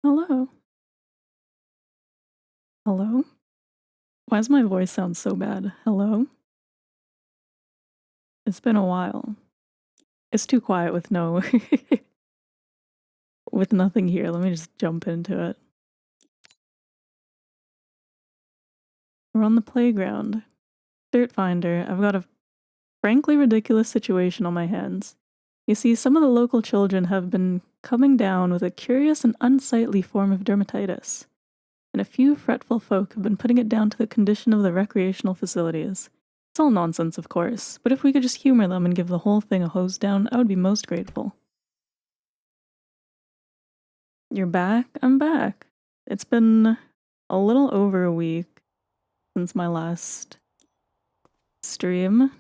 Hello? Hello? Why does my voice sound so bad? Hello? It's been a while. It's too quiet with no with nothing here. Let me just jump into it. We're on the playground. Dirt finder. I've got a frankly ridiculous situation on my hands. You see, some of the local children have been coming down with a curious and unsightly form of dermatitis, and a few fretful folk have been putting it down to the condition of the recreational facilities. It's all nonsense, of course, but if we could just humor them and give the whole thing a hose down, I would be most grateful. You're back? I'm back. It's been a little over a week since my last stream.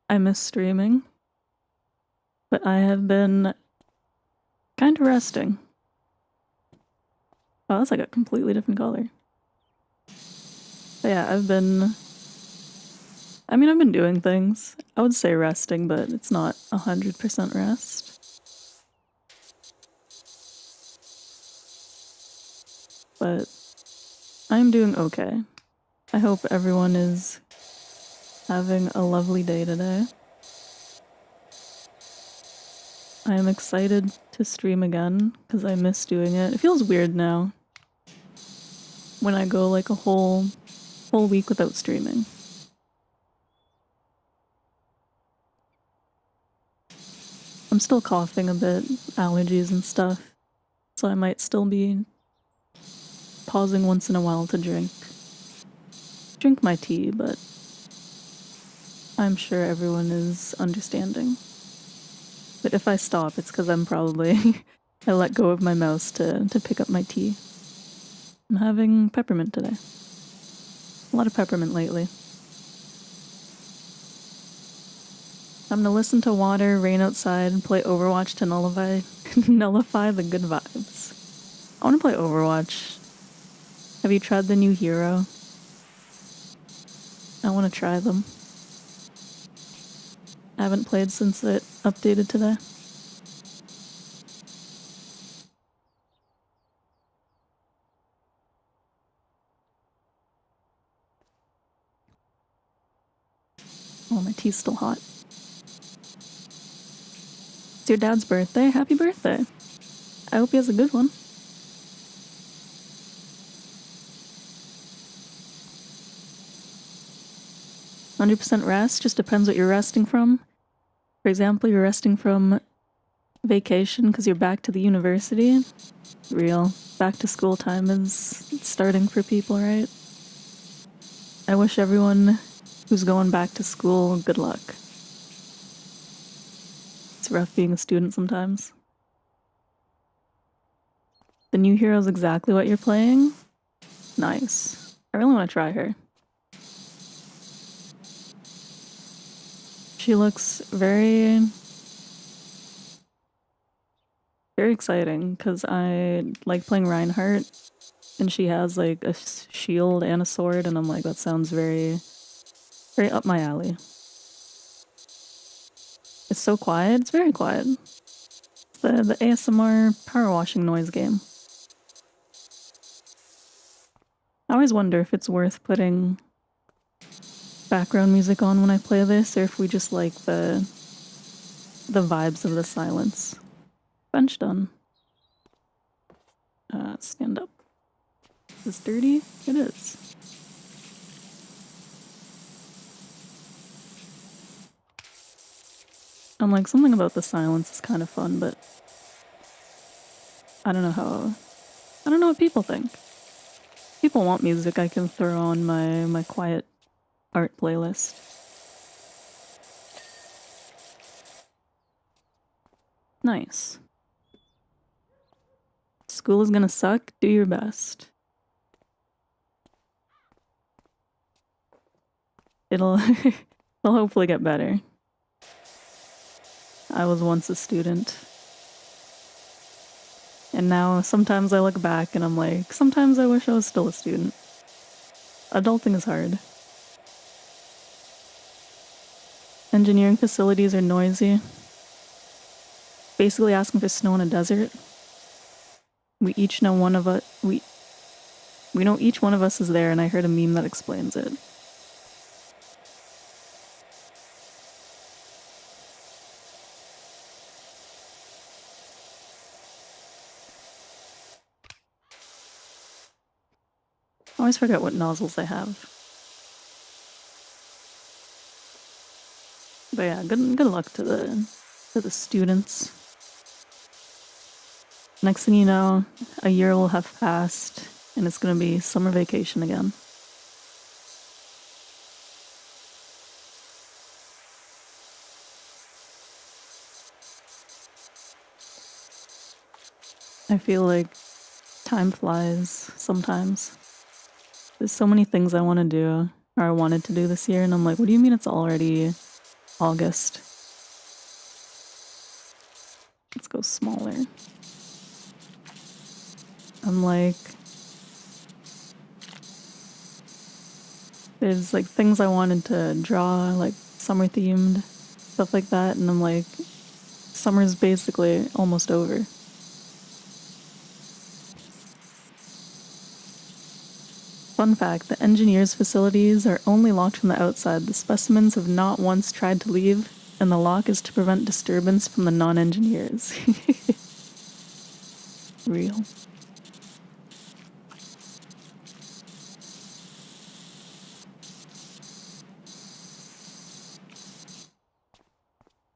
I miss streaming, but I have been kind of resting. Oh, that's like a completely different color. But yeah, I've been doing things. I would say resting, but it's not 100% rest. But I'm doing okay. I hope everyone is having a lovely day today. I am excited to stream again because I miss doing it. It feels weird now when I go like a whole week without streaming. I'm still coughing a bit, allergies and stuff, so I might still be pausing once in a while to drink my tea, but I'm sure everyone is understanding. But if I stop, it's because I'm probably I let go of my mouse to pick up my tea. I'm having peppermint today. A lot of peppermint lately. I'm gonna listen to water, rain outside, and play Overwatch to nullify the good vibes. I want to play Overwatch. Have you tried the new hero? I want to try them. I haven't played since it updated today. Oh, my tea's still hot. It's your dad's birthday. Happy birthday. I hope he has a good one. "100% rest just depends what you're resting from. For example, you're resting from vacation because you're back to the university. Real. Back to school time is starting for people, right? I wish everyone who's going back to school good luck. It's rough being a student sometimes. The new hero is exactly what you're playing? Nice. I really want to try her. She looks very exciting because I like playing Reinhardt, and she has like a shield and a sword, and I'm like, that sounds very up my alley. It's so quiet. It's very quiet. It's the ASMR power washing noise game. I always wonder if it's worth putting background music on when I play this, or if we just like the vibes of the silence. Bench done. Stand up. Is this dirty? It is. I'm like, something about the silence is kind of fun, but I don't know what people think. People want music I can throw on my quiet art playlist. Nice. School is gonna suck. Do your best. It'll hopefully get better. I was once a student. And now sometimes I look back and I'm like, sometimes I wish I was still a student. Adulting is hard. Engineering facilities are noisy. Basically asking for snow in a desert. We each know one of us. We know each one of us is there, and I heard a meme that explains it. I always forget what nozzles I have. But yeah, good luck to the students. Next thing you know, a year will have passed, and it's gonna be summer vacation again. I feel like time flies sometimes. There's so many things I want to do, or I wanted to do this year, and I'm like, what do you mean it's already August? Let's go smaller. I'm like, there's like things I wanted to draw, like summer themed, stuff like that, and I'm like, summer's basically almost over. Fun fact, the engineers' facilities are only locked from the outside. The specimens have not once tried to leave, and the lock is to prevent disturbance from the non-engineers. Real.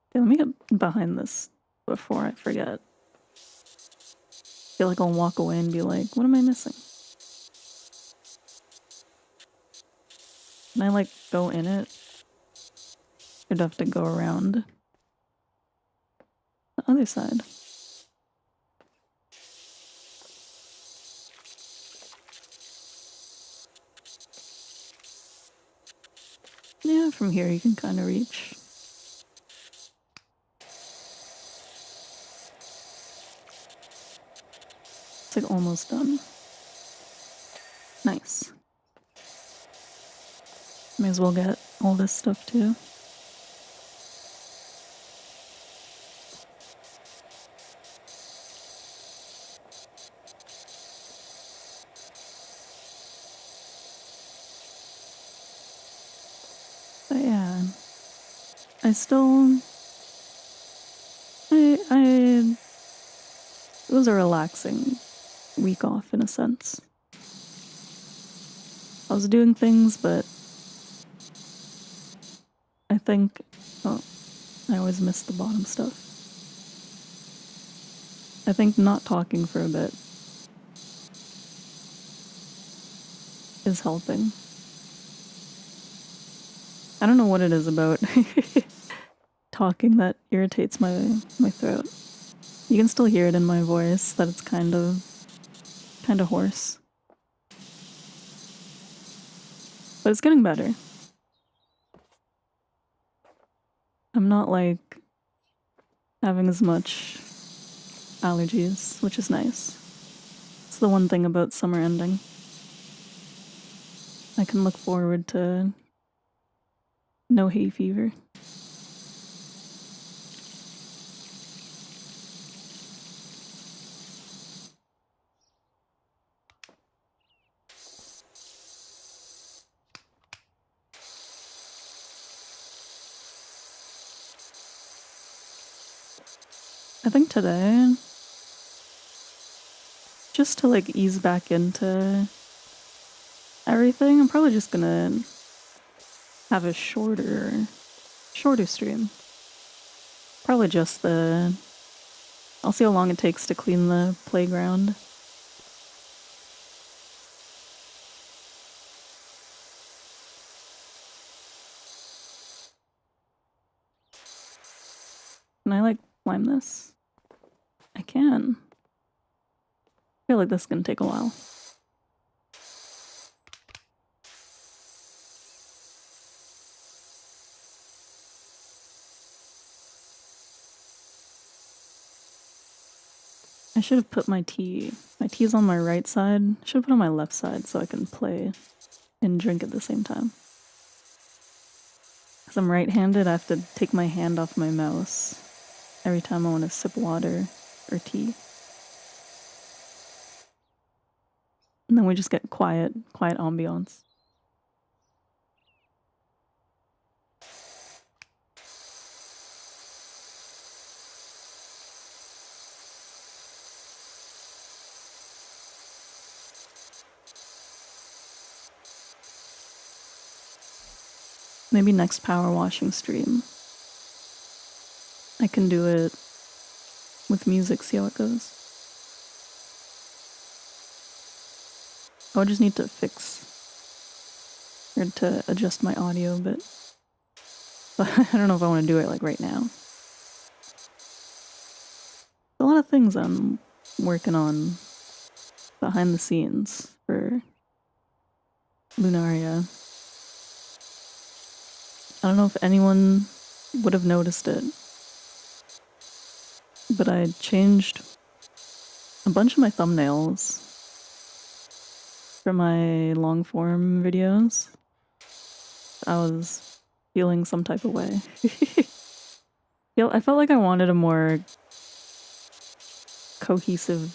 Okay, let me get behind this before I forget. I feel like I'll walk away and be like, what am I missing? Can I like go in it? I'd have to go around the other side. Yeah, from here you can kind of reach. It's like almost done. Nice. May as well get all this stuff too. But yeah, I still, it was a relaxing week off in a sense. I was doing things, but I think, oh, I always miss the bottom stuff. I think not talking for a bit is helping. I don't know what it is about talking that irritates my throat. You can still hear it in my voice that it's kind of hoarse. But it's getting better. I'm not like having as much allergies, which is nice. It's the one thing about summer ending. I can look forward to no hay fever. I think today, just to like ease back into everything, I'm probably just gonna have a shorter stream. Probably just I'll see how long it takes to clean the playground. Can I like climb this? I can. I feel like this is gonna take a while. I should have put my tea. My tea's on my right side. I should have put it on my left side so I can play and drink at the same time. Because I'm right-handed, I have to take my hand off my mouse every time I want to sip water or tea. and we just get quiet ambiance. Maybe next power washing stream, I can do it with music, see how it goes. I would just need to fix or to adjust my audio a bit. But I don't know if I want to do it like right now. A lot of things I'm working on behind the scenes for Lunaria. I don't know if anyone would have noticed it, but I changed a bunch of my thumbnails for my long form videos. I was feeling some type of way. I felt like I wanted a more cohesive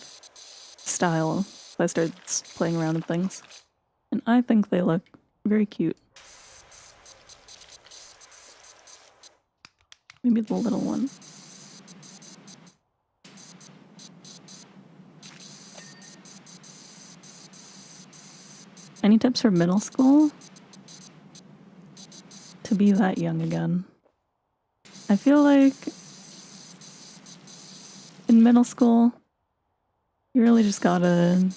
style, so I started playing around with things. And I think they look very cute. Maybe the little one. Any tips for middle school? To be that young again. I feel like in middle school, you really just gotta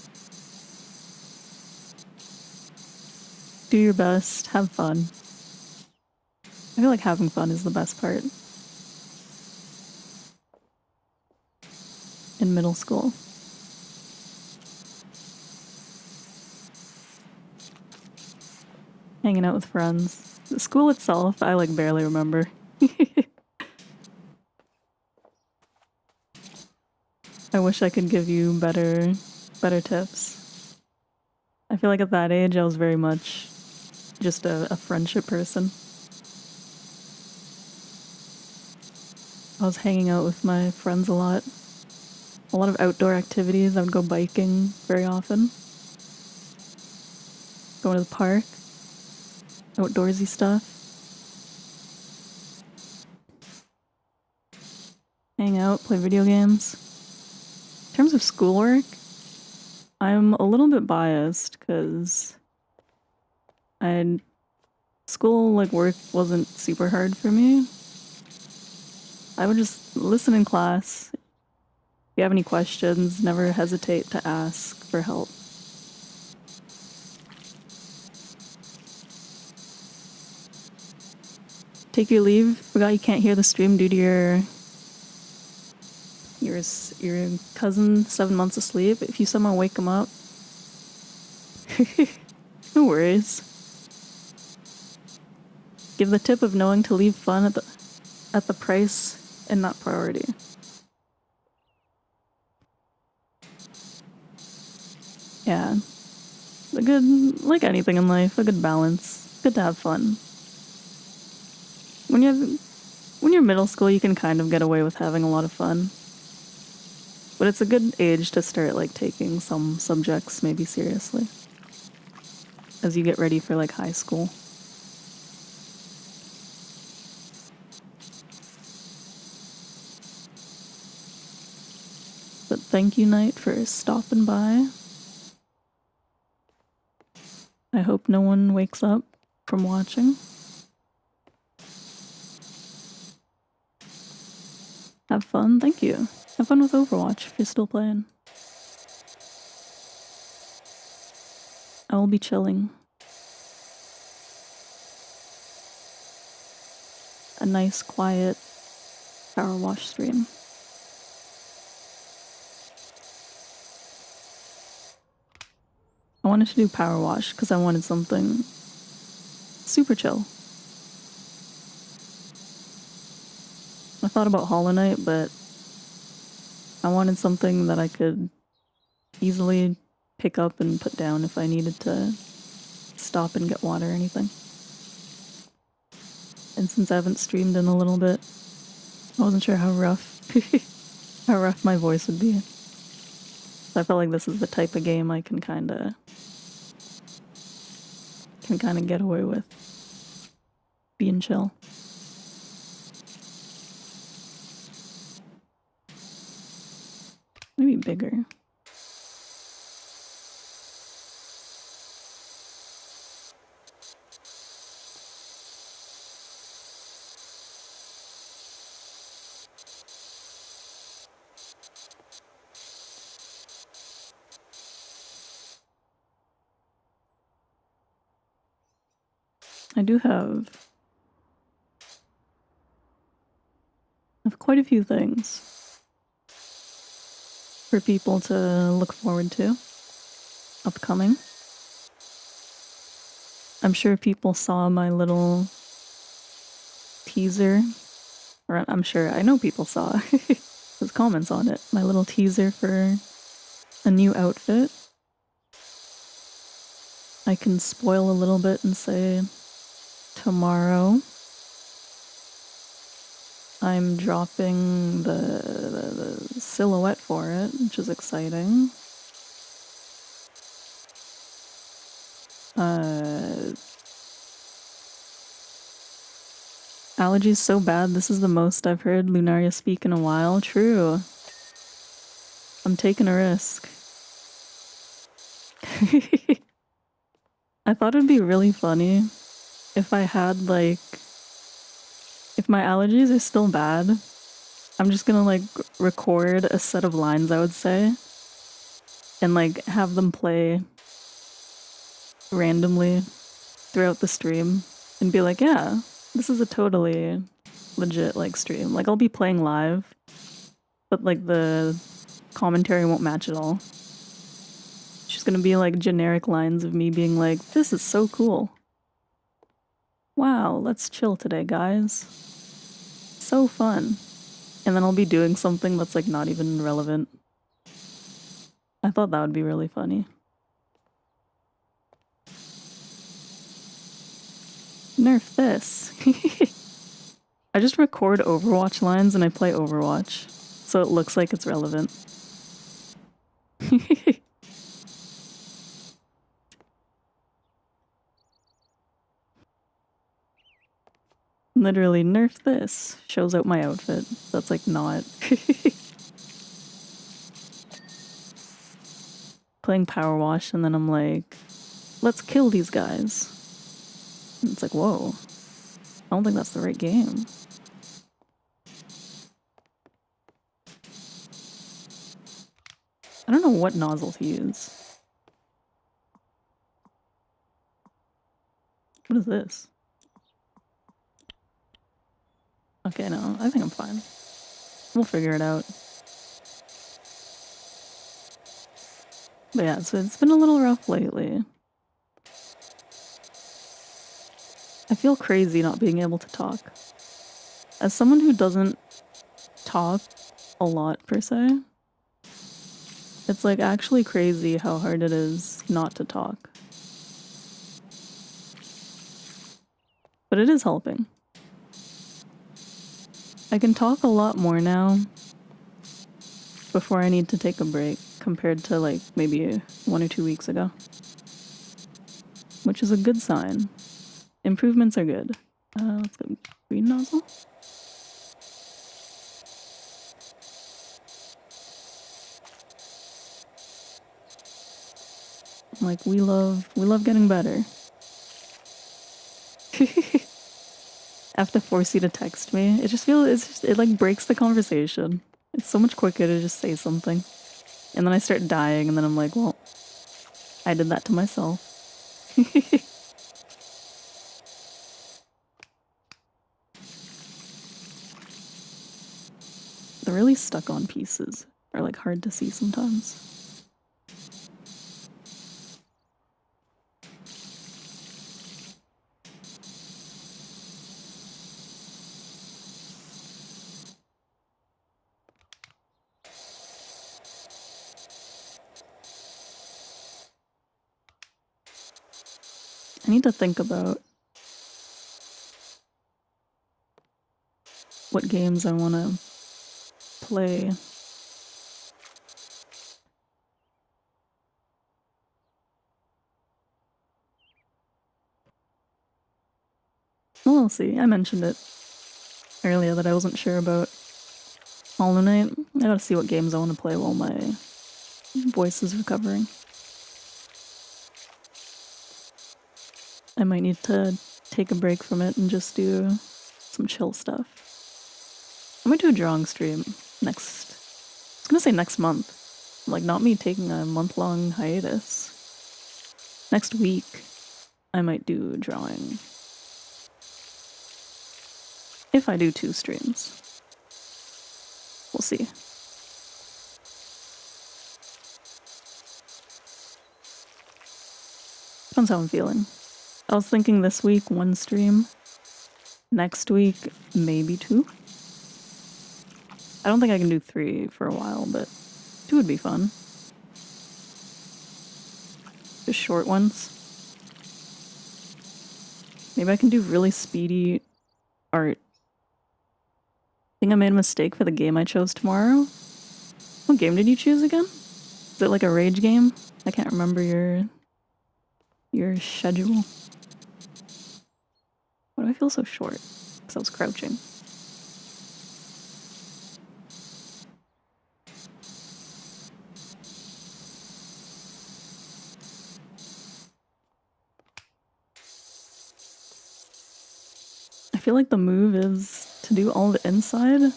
do your best, have fun. I feel like having fun is the best part in middle school. Hanging out with friends. The school itself, I like barely remember. I wish I could give you better tips. I feel like at that age I was very much just a friendship person. I was hanging out with my friends a lot. A lot of outdoor activities. I would go biking very often. Going to the park. Outdoorsy stuff. Hang out, play video games. In terms of schoolwork, I'm a little bit biased because school like work wasn't super hard for me. I would just listen in class. If you have any questions, never hesitate to ask for help. Take your leave. Forgot you can't hear the stream due to your cousin 7 months asleep. If you somehow wake him up, no worries. Give the tip of knowing to leave fun at the price and not priority. Yeah. Like anything in life, a good balance. Good to have fun. When you're middle school, you can kind of get away with having a lot of fun. But it's a good age to start like taking some subjects maybe seriously as you get ready for like high school. But thank you, Knight, for stopping by. I hope no one wakes up from watching. Have fun. Thank you. Have fun with Overwatch if you're still playing. I will be chilling. A nice, quiet power wash stream. I wanted to do power wash because I wanted something super chill. I thought about Hollow Knight, but I wanted something that I could easily pick up and put down if I needed to stop and get water or anything. And since I haven't streamed in a little bit, I wasn't sure how rough my voice would be. So I felt like this is the type of game I can kinda can kind of get away with being chill. Maybe bigger. I do have quite a few things for people to look forward to upcoming. I'm sure people saw my little teaser, or I know people saw there's comments on it. My little teaser for a new outfit. I can spoil a little bit and say tomorrow I'm dropping the silhouette for it, which is exciting. Allergies so bad, this is the most I've heard Lunaria speak in a while. True. I'm taking a risk. I thought it'd be really funny if I had, like, if my allergies are still bad, I'm just gonna, like, record a set of lines, I would say, and, like, have them play randomly throughout the stream and be like, yeah, this is a totally legit, like, stream. Like, I'll be playing live, but, like, the commentary won't match at all. It's just gonna be, like, generic lines of me being like, this is so cool. Wow, let's chill today, guys. So fun. And then I'll be doing something that's, like, not even relevant. I thought that would be really funny. Nerf this. I just record Overwatch lines and I play Overwatch, so it looks like it's relevant. Literally, nerf this. Shows out my outfit. That's like not. Playing PowerWash and then I'm like, let's kill these guys. And it's like, whoa. I don't think that's the right game. I don't know what nozzle to use. What is this? Okay, no, I think I'm fine. We'll figure it out. But yeah, so it's been a little rough lately. I feel crazy not being able to talk. As someone who doesn't talk a lot per se, it's like actually crazy how hard it is not to talk. But it is helping. I can talk a lot more now before I need to take a break compared to like maybe 1 or 2 weeks ago. Which is a good sign. Improvements are good. Let's go green nozzle. Like we love getting better. I have to force you to text me. It like breaks the conversation. It's so much quicker to just say something. And then I start dying and then I'm like, well, I did that to myself. The really stuck on pieces are like hard to see sometimes. I need to think about what games I want to play. We'll see. I mentioned it earlier that I wasn't sure about Hollow Knight. I gotta see what games I want to play while my voice is recovering. I might need to take a break from it and just do some chill stuff. I might do a drawing stream I was gonna say next month. Like, not me taking a month-long hiatus. Next week, I might do drawing. If I do 2 streams. We'll see. Depends how I'm feeling. I was thinking this week 1 stream. Next week, maybe 2. I don't think I can do 3 for a while, but 2 would be fun. Just short ones. Maybe I can do really speedy art. I think I made a mistake for the game I chose tomorrow. What game did you choose again? Is it like a rage game? I can't remember your schedule. Why do I feel so short? Because I was crouching. I feel like the move is to do all the inside, and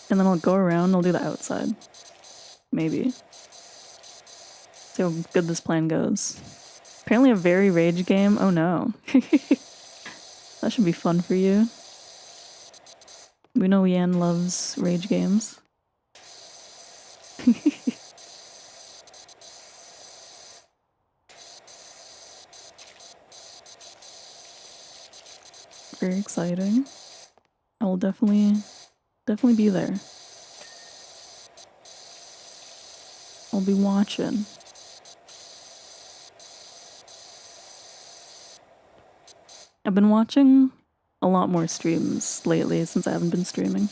then I'll go around and I'll do the outside. Maybe. See how good this plan goes. Apparently a very rage game. Oh no. That should be fun for you. We know Yan loves rage games. Very exciting. I will definitely be there. I'll be watching. I've been watching a lot more streams lately since I haven't been streaming.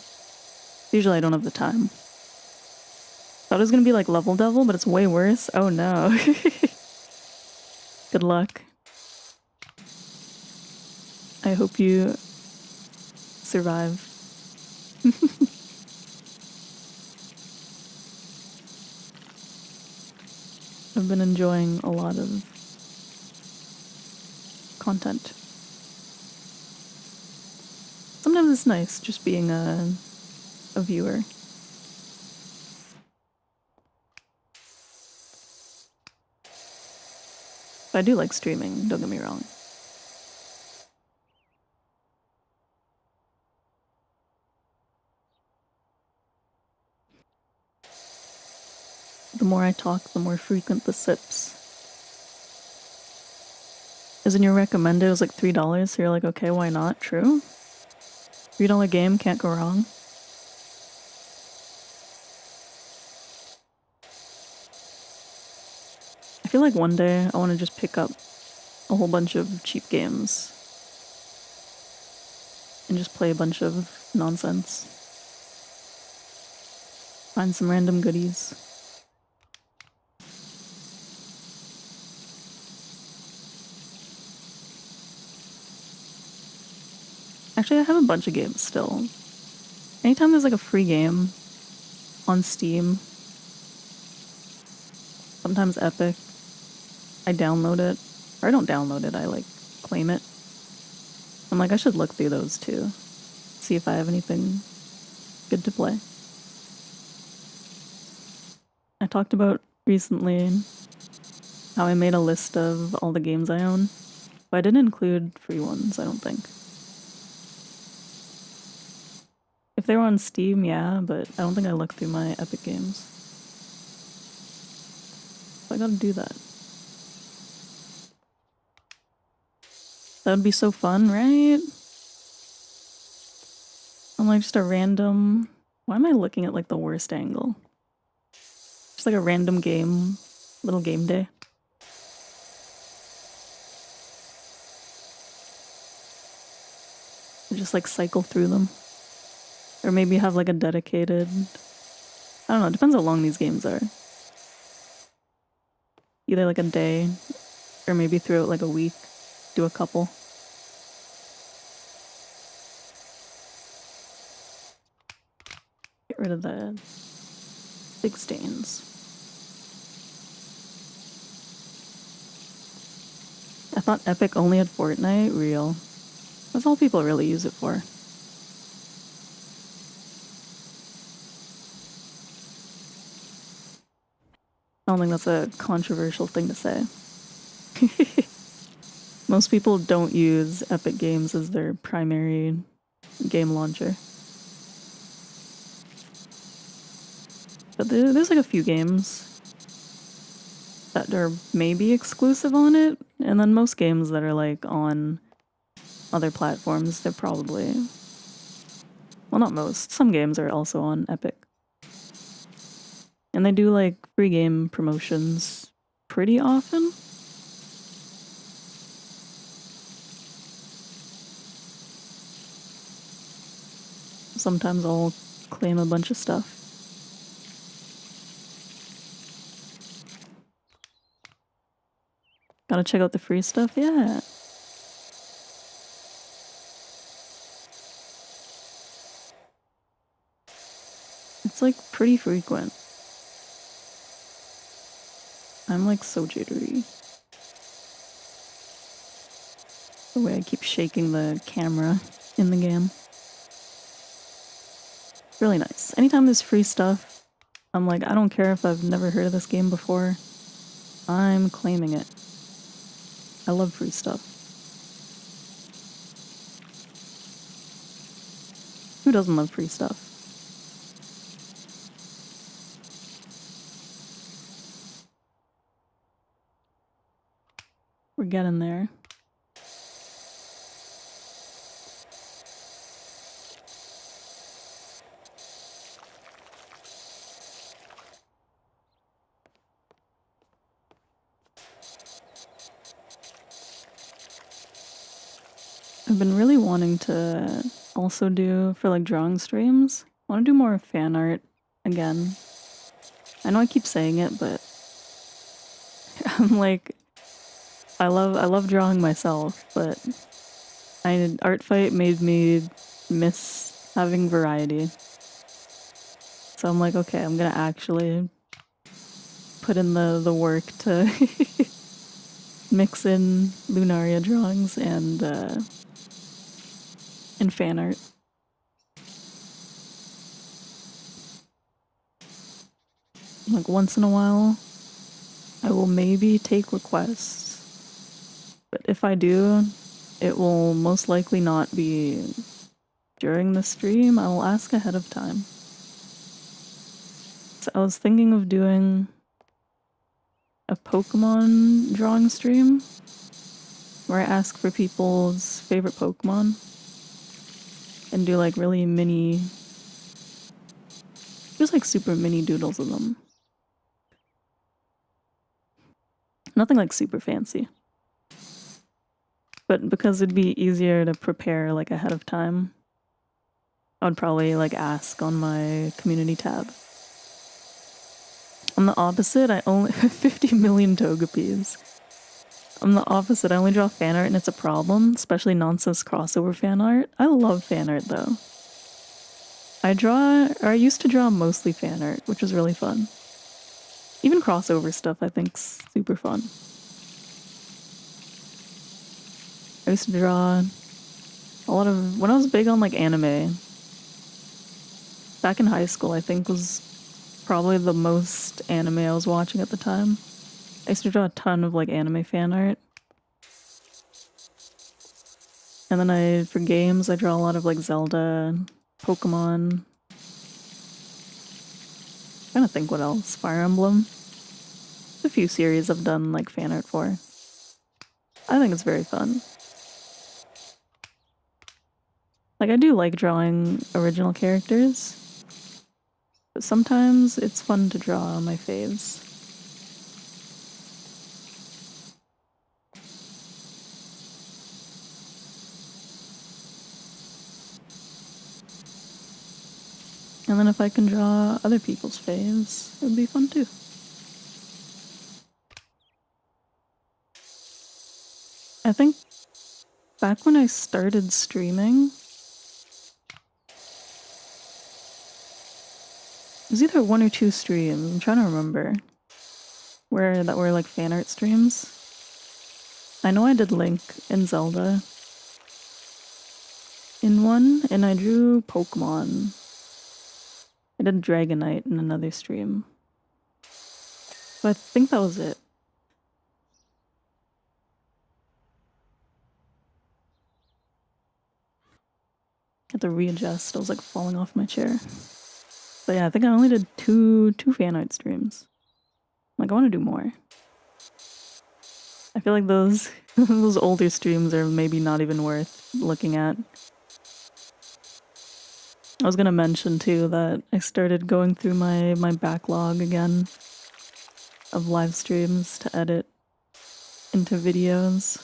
Usually I don't have the time. Thought it was gonna be like Level Devil, but it's way worse. Oh no. Good luck. I hope you survive. I've been enjoying a lot of content. Sometimes it's nice just being a viewer. But I do like streaming, don't get me wrong. The more I talk, the more frequent the sips. As in your recommended, it was like $3, so you're like, okay, why not? True. $3 game, can't go wrong. I feel like one day I want to just pick up a whole bunch of cheap games and just play a bunch of nonsense. Find some random goodies. Actually, I have a bunch of games still. Anytime there's like a free game on Steam, sometimes Epic, I download it. Or I don't download it, I like claim it. I'm like, I should look through those too. See if I have anything good to play. I talked about recently how I made a list of all the games I own, but I didn't include free ones, I don't think. If they were on Steam, yeah, but I don't think I looked through my Epic games. So I gotta do that. That would be so fun, right? I'm like just a random... Why am I looking at like the worst angle? Just like a random game, little game day. Just like cycle through them. Or maybe have like a dedicated... I don't know, it depends how long these games are. Either like a day, or maybe throughout like a week, do a couple. rid of the big stains. I thought Epic only had Fortnite. Real. That's all people really use it for. I don't think that's a controversial thing to say. Most people don't use Epic Games as their primary game launcher. But there's like a few games that are maybe exclusive on it, and then most games that are like on other platforms, they're probably... Well, not most. Some games are also on Epic. And they do like free game promotions pretty often. Sometimes I'll claim a bunch of stuff. Gotta check out the free stuff, yeah. It's like pretty frequent. I'm like so jittery. The way I keep shaking the camera in the game. Really nice. Anytime there's free stuff, I'm like, I don't care if I've never heard of this game before. I'm claiming it. I love free stuff. Who doesn't love free stuff? We're getting there. I've been really wanting to also do, for like drawing streams, I want to do more fan art again. I know I keep saying it, but I'm like, I love drawing myself, but Art Fight made me miss having variety. So I'm like, okay, I'm gonna actually put in the work to mix in Lunaria drawings and fan art. Like once in a while, I will maybe take requests. But if I do, it will most likely not be during the stream. I will ask ahead of time. So I was thinking of doing a Pokemon drawing stream where I ask for people's favorite Pokemon and do like really mini, just like super mini doodles of them. Nothing like super fancy. But because it'd be easier to prepare like ahead of time, I would probably like ask on my community tab. I'm the opposite. I only 50 million Togepis. I'm the opposite. I only draw fan art and it's a problem, especially nonsense crossover fan art. I love fan art though. I used to draw mostly fan art, which was really fun. Even crossover stuff I think's super fun. I used to draw a lot of, when I was big on like anime, back in high school I think was probably the most anime I was watching at the time. I used to draw a ton of like anime fan art. And then for games, I draw a lot of like Zelda, Pokemon. I'm trying to think what else. Fire Emblem. A few series I've done like fan art for. I think it's very fun. Like I do like drawing original characters, but sometimes it's fun to draw my faves. And then if I can draw other people's faves, it would be fun too. I think back when I started streaming, was either 1 or 2 streams. I'm trying to remember that were like fan art streams. I know I did Link and Zelda in one, and I drew Pokemon. I did Dragonite in another stream. So I think that was it. Had to readjust. I was like falling off my chair. But yeah, I think I only did two fan art streams. Like, I want to do more. I feel like those those older streams are maybe not even worth looking at. I was gonna mention too that I started going through my backlog again of live streams to edit into videos.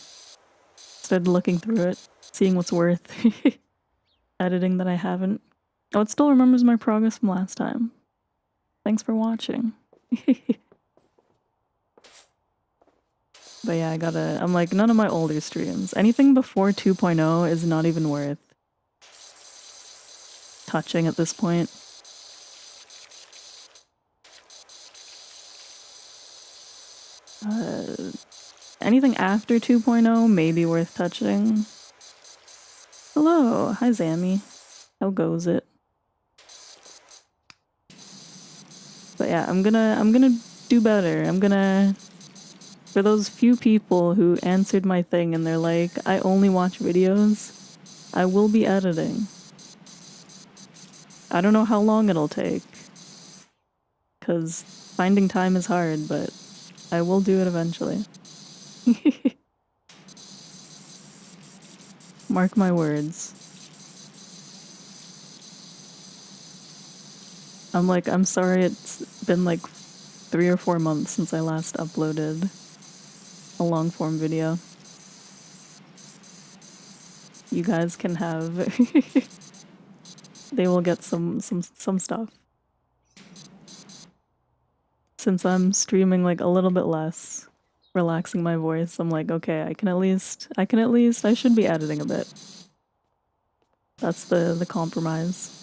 Started looking through it, seeing what's worth editing that I haven't. Oh, it still remembers my progress from last time. Thanks for watching. But yeah, I'm like, none of my older streams. Anything before 2.0 is not even worth touching at this point. Anything after 2.0 may be worth touching. Hello, hi Zammy. How goes it? But yeah, I'm gonna do better. For those few people who answered my thing and they're like, I only watch videos, I will be editing. I don't know how long it'll take, because finding time is hard, but I will do it eventually. Mark my words. I'm sorry it's been like 3 or 4 months since I last uploaded a long form video. You guys can have they will get some stuff. Since I'm streaming like a little bit less, relaxing my voice, I'm like, okay, I should be editing a bit. That's the compromise.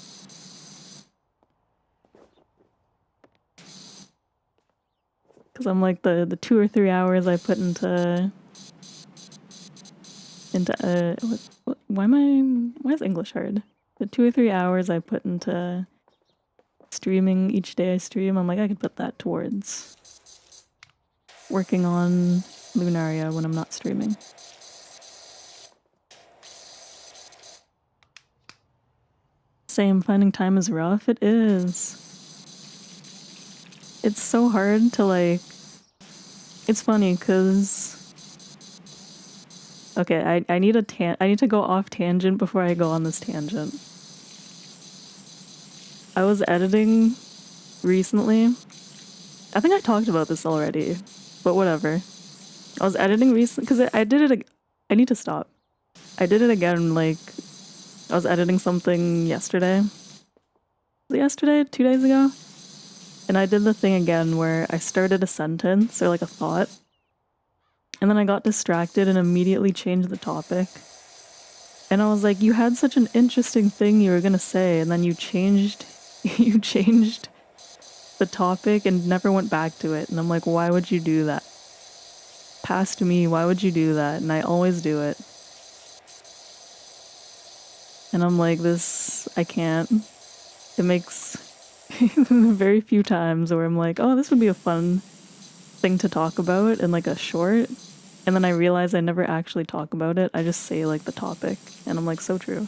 Cause I'm like the 2 or 3 hours I put into why is English hard? The 2 or 3 hours I put into streaming each day I stream, I'm like, I could put that towards working on Lunaria when I'm not streaming. Same, finding time is rough. It is. It's so hard to like, it's funny because, okay, I need to go off tangent before I go on this tangent. I was editing recently. I think I talked about this already, but whatever. I was editing recently because I did it. I need to stop. I did it again. Like, I was editing something yesterday. Was it yesterday? 2 days ago? And I did the thing again where I started a sentence or like a thought, and then I got distracted and immediately changed the topic. And I was like, you had such an interesting thing you were gonna say, and then you changed the topic and never went back to it. And I'm like, why would you do that? Past me, why would you do that? And I always do it. And I'm like, I can't. It makes very few times where I'm like, oh, this would be a fun thing to talk about in like a short. And then I realize I never actually talk about it. I just say like the topic. And I'm like, so true.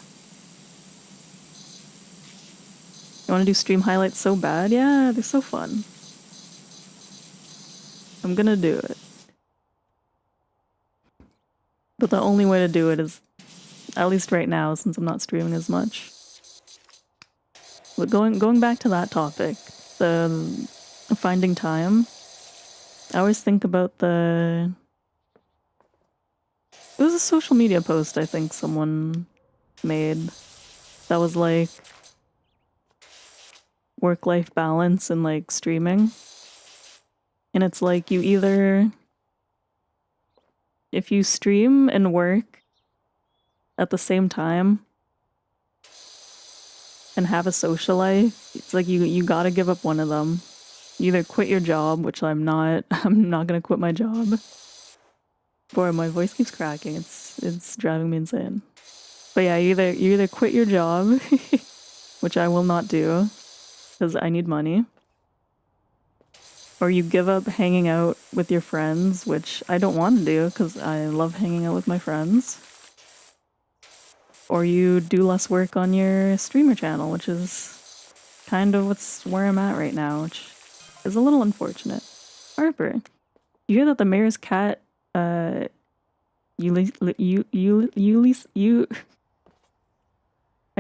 You want to do stream highlights so bad? Yeah, they're so fun. I'm gonna do it. But the only way to do it is, at least right now, since I'm not streaming as much. But going back to that topic, the finding time, I always think about it was a social media post I think someone made that was like work-life balance and like streaming. And it's like if you stream and work at the same time, and have a social life, it's like you gotta give up one of them. You either quit your job, which I'm not. I'm not gonna quit my job. Boy, my voice keeps cracking. It's driving me insane. But yeah, you either quit your job, which I will not do, because I need money, or you give up hanging out with your friends, which I don't want to do because I love hanging out with my friends. Or you do less work on your streamer channel, which is kind of where I'm at right now, which is a little unfortunate. Harper, you hear that the mayor's cat, I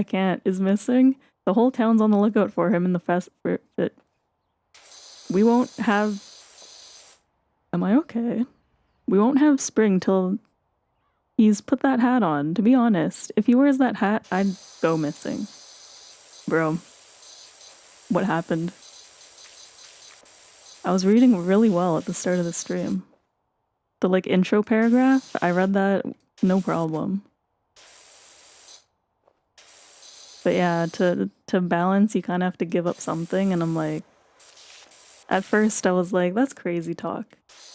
can't, is missing? The whole town's on the lookout for him in the we won't have... Am I okay? We won't have spring till he's put that hat on. To be honest, if he wears that hat, I'd go missing. Bro, what happened? I was reading really well at the start of the stream. The like intro paragraph, I read that no problem. But yeah, to balance, you kind of have to give up something, and I'm like, at first I was like, that's crazy talk.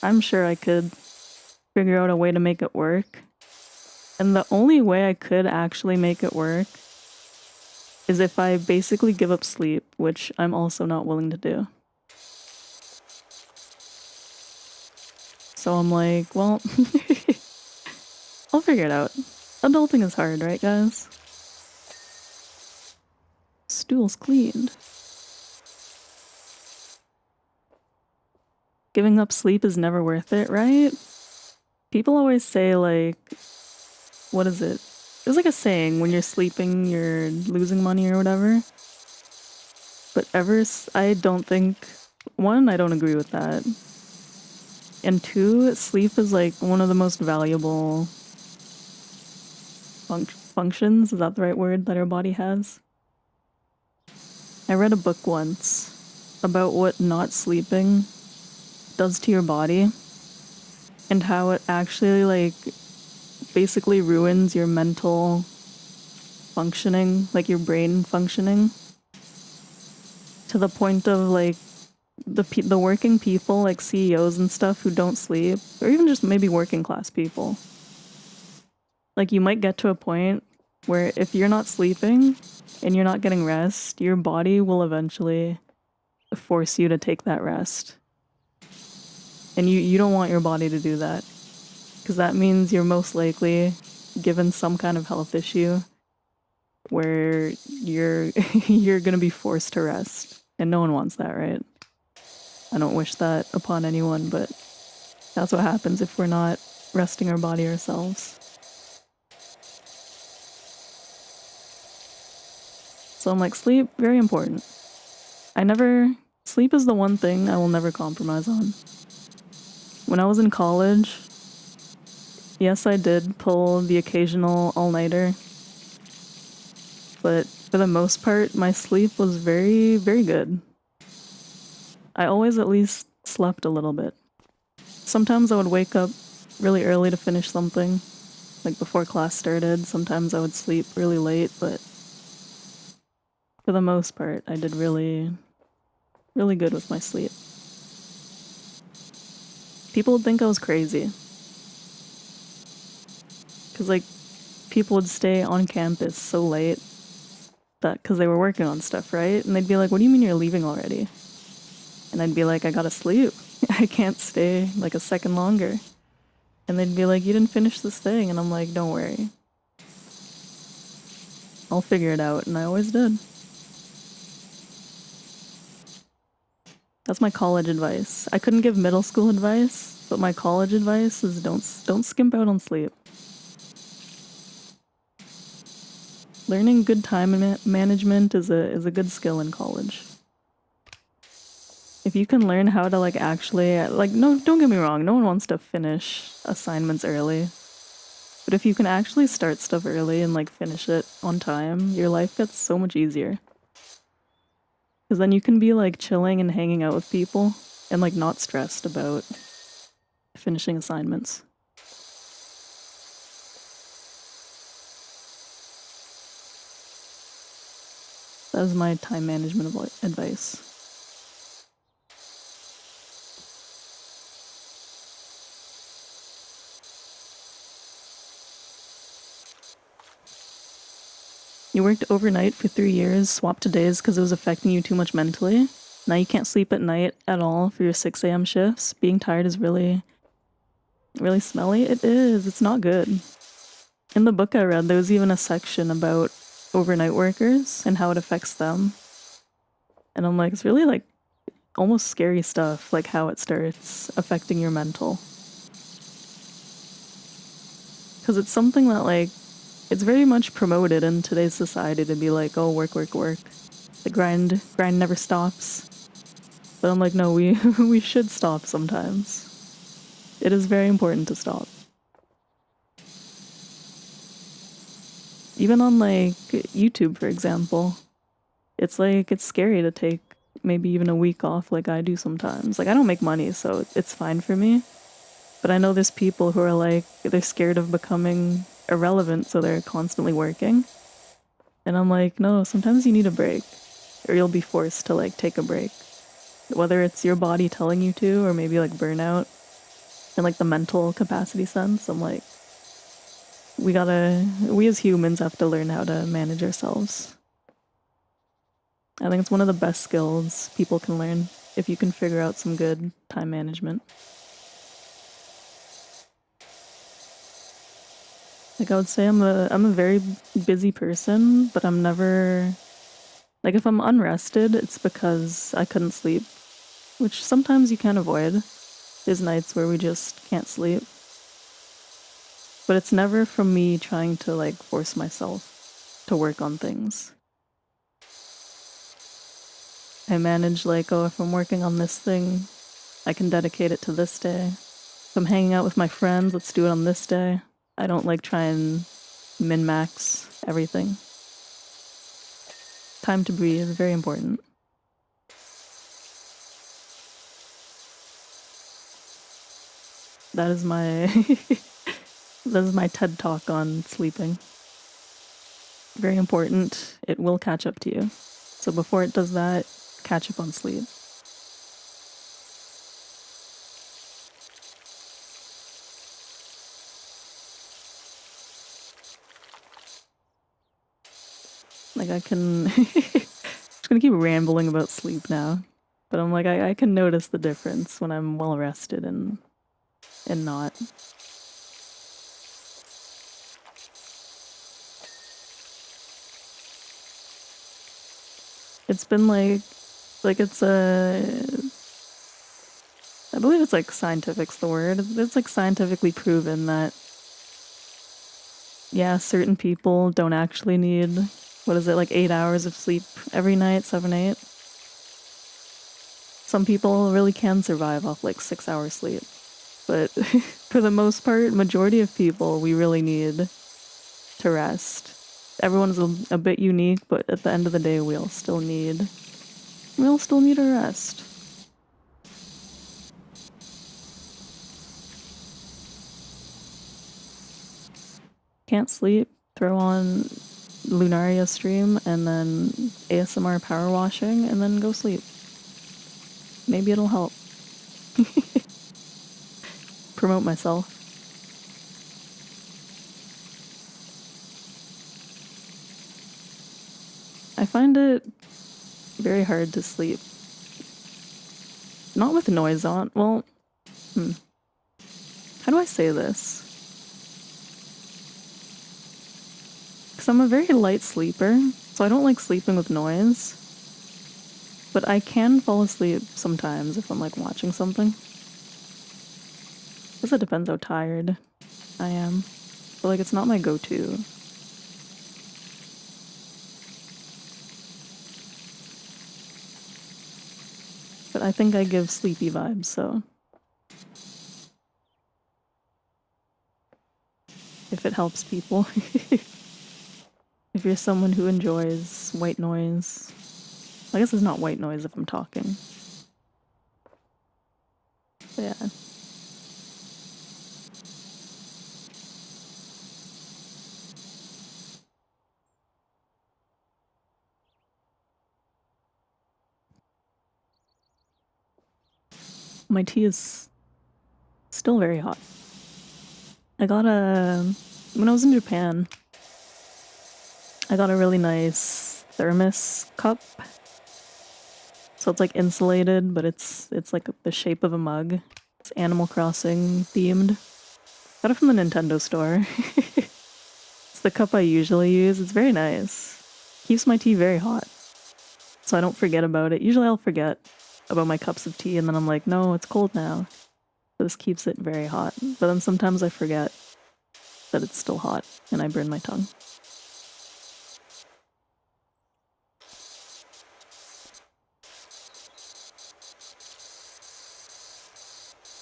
I'm sure I could figure out a way to make it work. And the only way I could actually make it work is if I basically give up sleep, which I'm also not willing to do. So I'm like, well, I'll figure it out. Adulting is hard, right, guys? Stool's cleaned. Giving up sleep is never worth it, right? People always say, like, what is it? There's like a saying, when you're sleeping, you're losing money or whatever. But I don't think... One, I don't agree with that. And two, sleep is like one of the most valuable functions, is that the right word, that our body has? I read a book once about what not sleeping does to your body and how it actually like basically ruins your mental functioning, like your brain functioning, to the point of like the working people, like CEOs and stuff, who don't sleep, or even just maybe working class people. Like, you might get to a point where if you're not sleeping and you're not getting rest, your body will eventually force you to take that rest. And you don't want your body to do that, because that means you're most likely given some kind of health issue where you're you're gonna be forced to rest. And no one wants that, right? I don't wish that upon anyone, but that's what happens if we're not resting our body ourselves. So I'm like, sleep, very important. Sleep is the one thing I will never compromise on. When I was in college, yes, I did pull the occasional all-nighter, but for the most part, my sleep was very, very good. I always at least slept a little bit. Sometimes I would wake up really early to finish something, like before class started. Sometimes I would sleep really late, but for the most part, I did really, really good with my sleep. People would think I was crazy, because like people would stay on campus so late because they were working on stuff, right? And they'd be like, what do you mean you're leaving already? And I'd be like, I gotta sleep. I can't stay like a second longer. And they'd be like, you didn't finish this thing. And I'm like, don't worry, I'll figure it out. And I always did. That's my college advice. I couldn't give middle school advice, but my college advice is don't skimp out on sleep. Learning good time management is a good skill in college. If you can learn how to like actually, like, no, don't get me wrong, no one wants to finish assignments early. But if you can actually start stuff early and like finish it on time, your life gets so much easier. Because then you can be like chilling and hanging out with people and like not stressed about finishing assignments. That is my time management advice. You worked overnight for 3 years, swapped to days because it was affecting you too much mentally. Now you can't sleep at night at all for your 6 a.m. shifts. Being tired is really, really smelly. It is. It's not good. In the book I read, there was even a section about overnight workers and how it affects them. And I'm like, it's really like almost scary stuff, like how it starts affecting your mental. Because it's something that like, it's very much promoted in today's society to be like, oh, work, work, work. The grind never stops. But I'm like, no, we we should stop sometimes. It is very important to stop. Even on like YouTube, for example, it's like it's scary to take maybe even a week off like I do sometimes. Like I don't make money, so it's fine for me. But I know there's people who are like, they're scared of becoming irrelevant, so they're constantly working. And I'm like, no, sometimes you need a break, or you'll be forced to like take a break. Whether it's your body telling you to, or maybe like burnout in like the mental capacity sense. I'm like, we as humans have to learn how to manage ourselves. I think it's one of the best skills people can learn if you can figure out some good time management. Like I would say I'm a very busy person, but I'm never like if I'm unrested, it's because I couldn't sleep, which sometimes you can avoid. There's nights where we just can't sleep. But it's never from me trying to like force myself to work on things. I manage like, oh, if I'm working on this thing, I can dedicate it to this day. If I'm hanging out with my friends, let's do it on this day. I don't like try and min-max everything. Time to breathe is very important. That is my that is my TED talk on sleeping. Very important. It will catch up to you. So before it does that, catch up on sleep. Like I can just gonna keep rambling about sleep now. But I'm like I can notice the difference when I'm well rested and not. It's been like it's I believe it's like scientific's the word. It's like scientifically proven that yeah, certain people don't actually need what is it, like 8 hours of sleep every night, 7, 8. Some people really can survive off like 6 hours sleep. But for the most part, majority of people, we really need to rest. Everyone's a bit unique, but at the end of the day, we all still need a rest. Can't sleep? Throw on Lunaria stream and then ASMR power washing and then go sleep. Maybe it'll help. Promote myself. I find it very hard to sleep. Not with noise on. Well, how do I say this? Because I'm a very light sleeper, so I don't like sleeping with noise. But I can fall asleep sometimes if I'm like watching something. I guess it depends how tired I am. But like it's not my go-to. But I think I give sleepy vibes, so if it helps people. If you're someone who enjoys white noise, I guess it's not white noise if I'm talking. But yeah. My tea is still very hot. I got when I was in Japan, I got a really nice thermos cup. So it's like insulated, but it's like the shape of a mug. It's Animal Crossing themed. Got it from the Nintendo store. It's the cup I usually use. It's very nice. Keeps my tea very hot. So I don't forget about it. Usually I'll forget about my cups of tea and then I'm like, no, it's cold now. So this keeps it very hot. But then sometimes I forget that it's still hot and I burn my tongue.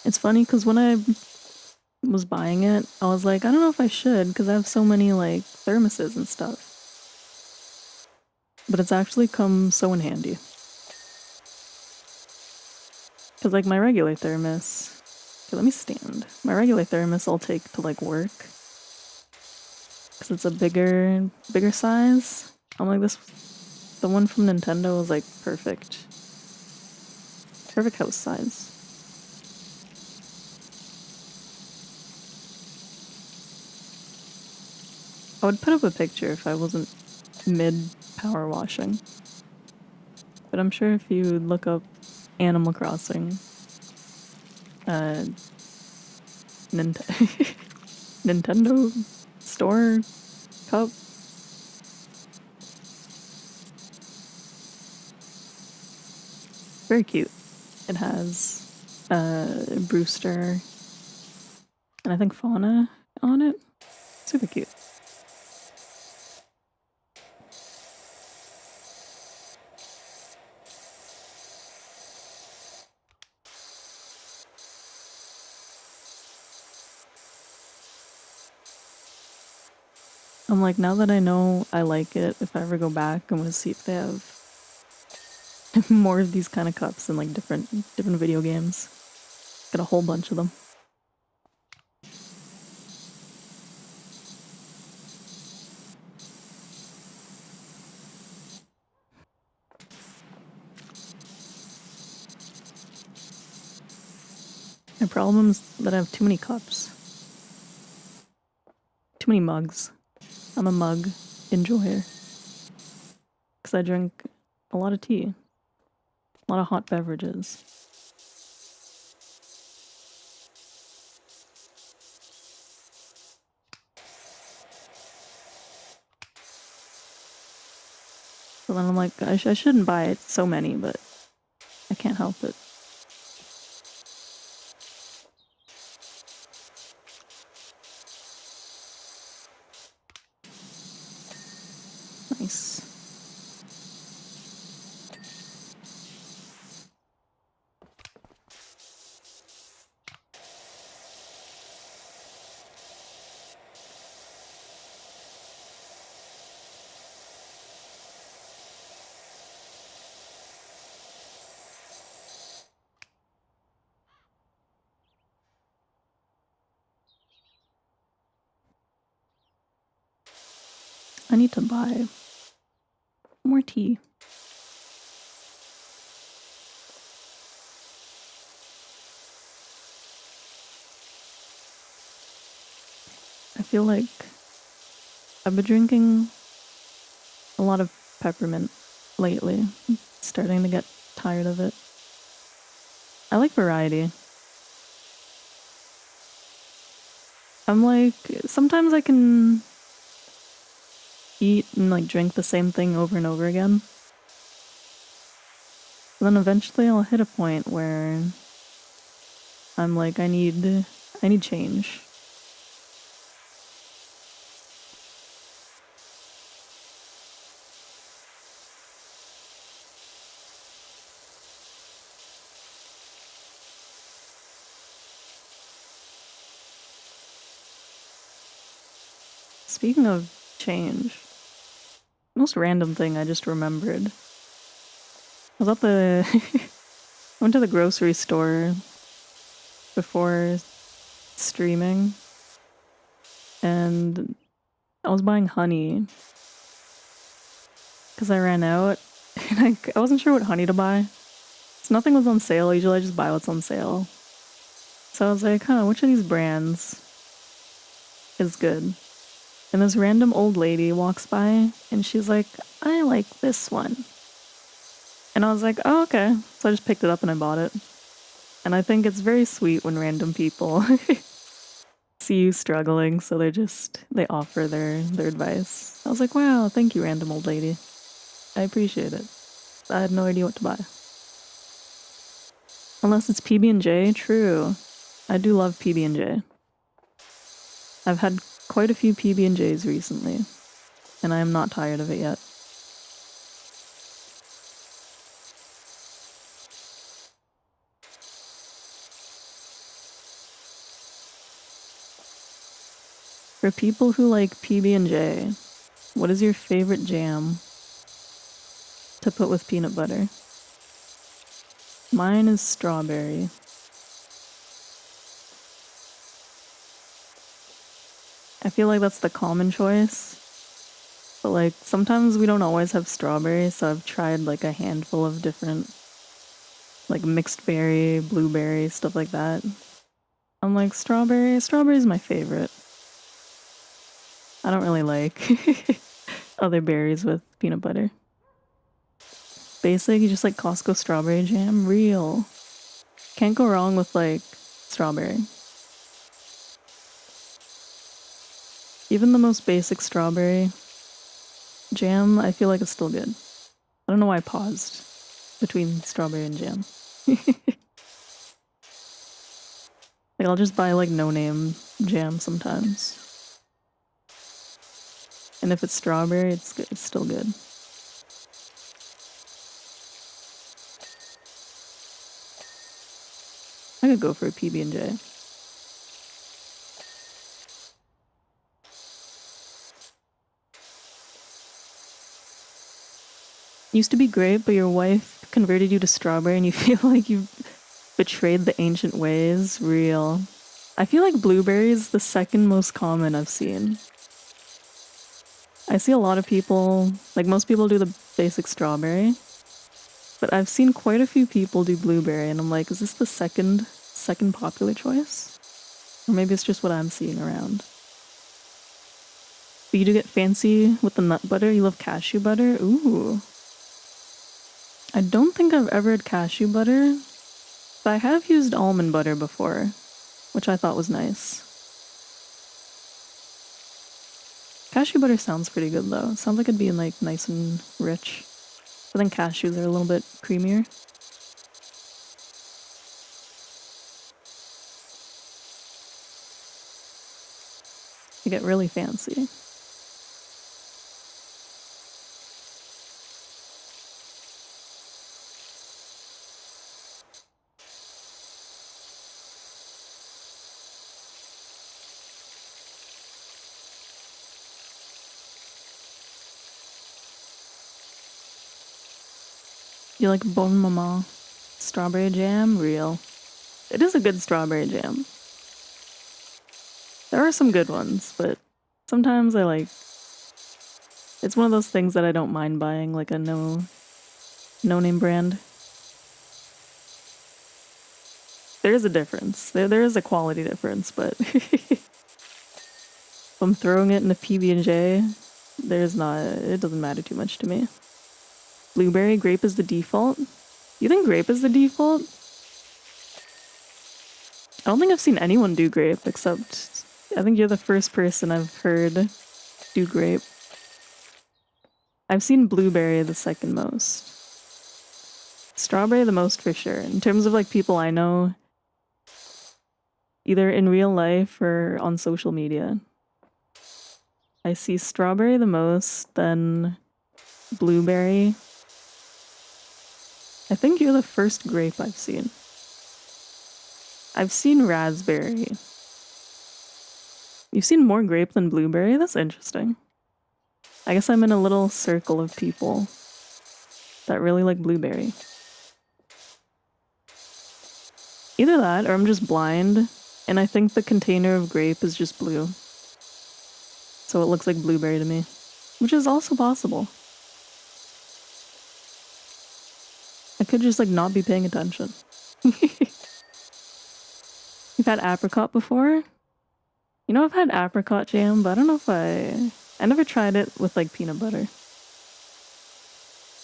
It's funny because when I was buying it, I was like, I don't know if I should because I have so many like thermoses and stuff. But it's actually come so in handy. Because like my regular thermos, okay, let me stand. My regular thermos I'll take to like work. Because it's a bigger size. I'm like the one from Nintendo was like perfect. Perfect house size. I would put up a picture if I wasn't mid-power washing. But I'm sure if you look up Animal Crossing, Nintendo store cup. Very cute. It has Brewster and I think Fauna on it. Super cute. I'm like, now that I know I like it, if I ever go back, I'm gonna see if they have more of these kind of cups in like different video games. Got a whole bunch of them. My problem is that I have too many cups. Too many mugs. I'm a mug enjoyer. Because I drink a lot of tea. A lot of hot beverages. So then I'm like, I shouldn't buy so many, but I can't help it. Nice. I need to buy more tea. I feel like I've been drinking a lot of peppermint lately. I'm starting to get tired of it. I like variety. I'm like, sometimes I can eat and like drink the same thing over and over again. But then eventually I'll hit a point where I'm like, I need change. Speaking of change, most random thing I just remembered. I was at the I went to the grocery store before streaming and I was buying honey because I ran out and I wasn't sure what honey to buy. nothing was on sale. Usually I just buy what's on sale. So I was like, huh, which of these brands is good? And this random old lady walks by and she's like, I like this one. And I was like, oh, okay. So I just picked it up and I bought it. And I think it's very sweet when random people see you struggling, so they offer their advice. I was like, wow, thank you, random old lady. I appreciate it. I had no idea what to buy. Unless it's PB&J, true. I do love PB&J. I've had quite a few PB&Js recently, and I am not tired of it yet. For people who like PB&J, what is your favorite jam to put with peanut butter? Mine is strawberry. I feel like that's the common choice. But like sometimes we don't always have strawberry, so I've tried like a handful of different like mixed berry, blueberry, stuff like that. I'm like strawberry's my favorite. I don't really like other berries with peanut butter. Basic, you just like Costco strawberry jam, real. Can't go wrong with like strawberry. Even the most basic strawberry jam, I feel like it's still good. I don't know why I paused between strawberry and jam. Like I'll just buy like no-name jam sometimes. And if it's strawberry, it's good. It's still good. I could go for a PB&J. Used to be grape, but your wife converted you to strawberry and you feel like you betrayed the ancient ways. Real. I feel like blueberry is the second most common I've seen. I see a lot of people, like most people do the basic strawberry, but I've seen quite a few people do blueberry and I'm like, is this the second popular choice? Or maybe it's just what I'm seeing around. But you do get fancy with the nut butter. You love cashew butter? Ooh. I don't think I've ever had cashew butter, but I have used almond butter before, which I thought was nice. Cashew butter sounds pretty good though. It sounds like it'd be like nice and rich. I think cashews are a little bit creamier. You get really fancy. You like Bon Maman strawberry jam? Real. It is a good strawberry jam. There are some good ones, but sometimes I like... It's one of those things that I don't mind buying, like a no-name brand. There is a difference. There is a quality difference, but if I'm throwing it in a PB&J, it doesn't matter too much to me. Blueberry, grape is the default. You think grape is the default? I don't think I've seen anyone do grape, except I think you're the first person I've heard do grape. I've seen blueberry the second most. Strawberry the most for sure. In terms of like people I know, either in real life or on social media, I see strawberry the most, then blueberry. I think you're the first grape I've seen. I've seen raspberry. You've seen more grape than blueberry? That's interesting. I guess I'm in a little circle of people that really like blueberry. Either that, or I'm just blind, and I think the container of grape is just blue. So it looks like blueberry to me, which is also possible. I could just like not be paying attention. You've had apricot before? You know, I've had apricot jam, but I don't know if I never tried it with like peanut butter.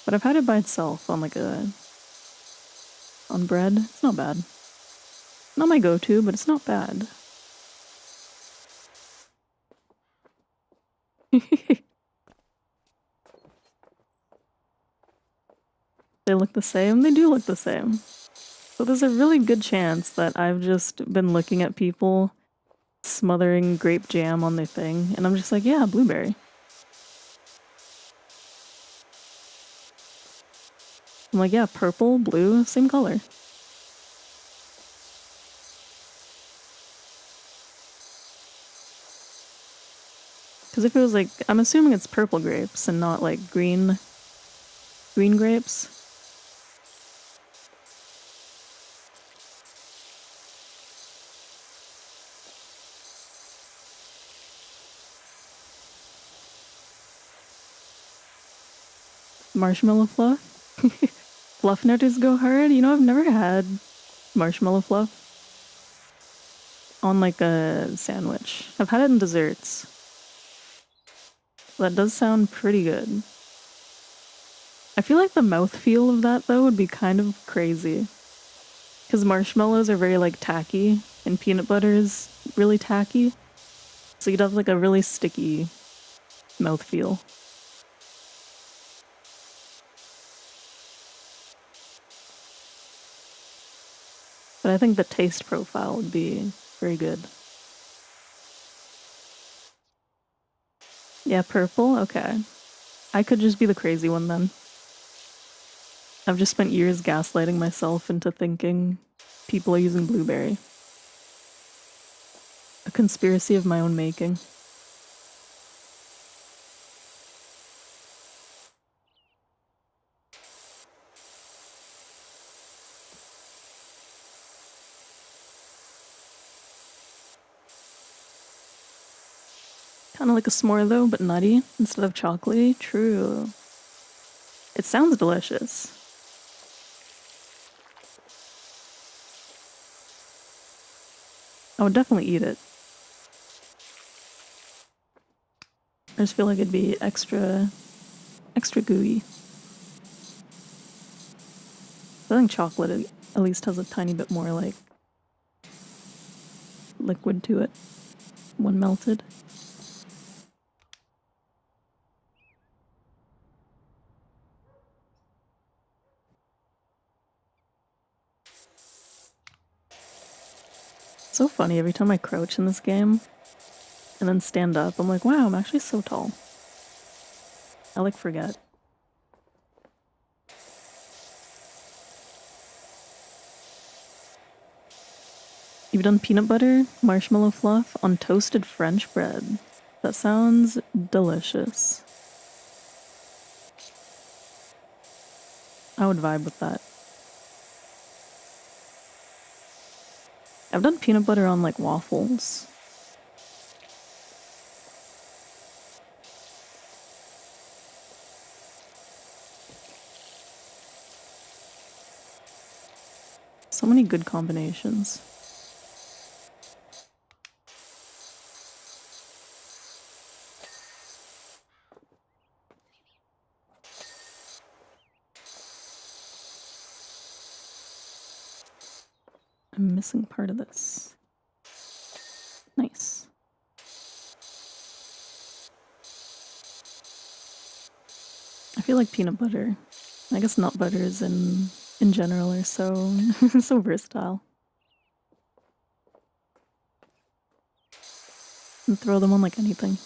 But I've had it by itself on like on bread. It's not bad. Not my go-to, but it's not bad. They look the same? They do look the same. So there's a really good chance that I've just been looking at people smothering grape jam on their thing, and I'm just like, yeah, blueberry. I'm like, yeah, purple, blue, same color. Because if it was like, I'm assuming it's purple grapes and not like green grapes. Marshmallow fluff. Fluff nutters go hard. You know, I've never had marshmallow fluff on like a sandwich. I've had it in desserts. That does sound pretty good. I feel like the mouthfeel of that though would be kind of crazy. Because marshmallows are very like tacky and peanut butter is really tacky. So you'd have like a really sticky mouthfeel. But I think the taste profile would be very good. Yeah, purple? Okay. I could just be the crazy one then. I've just spent years gaslighting myself into thinking people are using blueberry. A conspiracy of my own making. Kind of like a s'more though, but nutty instead of chocolatey. True. It sounds delicious. I would definitely eat it. I just feel like it'd be extra gooey. I think chocolate at least has a tiny bit more like liquid to it when melted. It's so funny every time I crouch in this game and then stand up, I'm like, wow, I'm actually so tall. I like forget. You've done peanut butter, marshmallow fluff on toasted French bread. That sounds delicious. I would vibe with that. I've done peanut butter on like waffles. So many good combinations. I'm missing part of this. Nice. I feel like peanut butter, I guess nut butters in general are so so versatile. And throw them on like anything.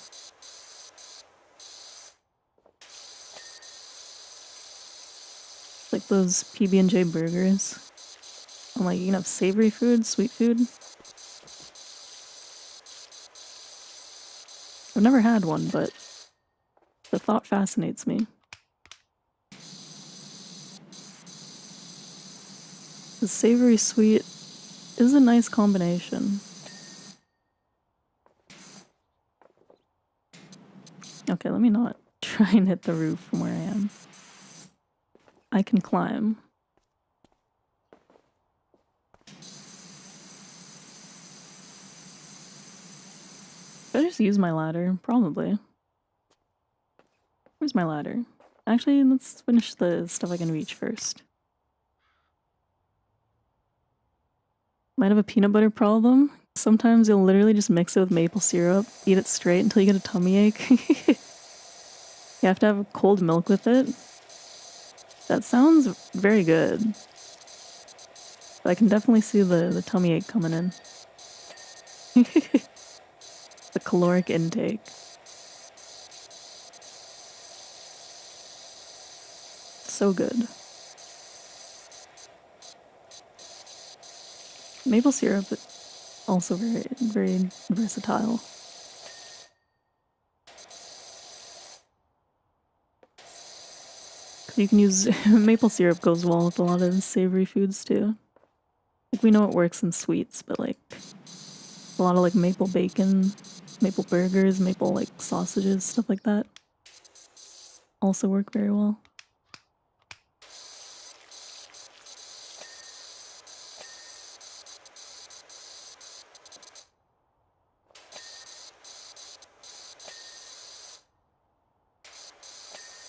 Like those PB&J burgers. I'm like, you can have savory food, sweet food. I've never had one, but the thought fascinates me. The savory sweet is a nice combination. Okay, let me not try and hit the roof from where I am. I can climb. Should I just use my ladder? Probably. Where's my ladder? Actually, let's finish the stuff I can reach first. Might have a peanut butter problem. Sometimes you'll literally just mix it with maple syrup, eat it straight until you get a tummy ache. You have to have cold milk with it. That sounds very good. But I can definitely see the tummy ache coming in. The caloric intake. So good. Maple syrup, also very, very versatile. You can use maple syrup goes well with a lot of savory foods too. Like we know it works in sweets, but like a lot of like maple bacon, maple burgers, maple like sausages, stuff like that also work very well.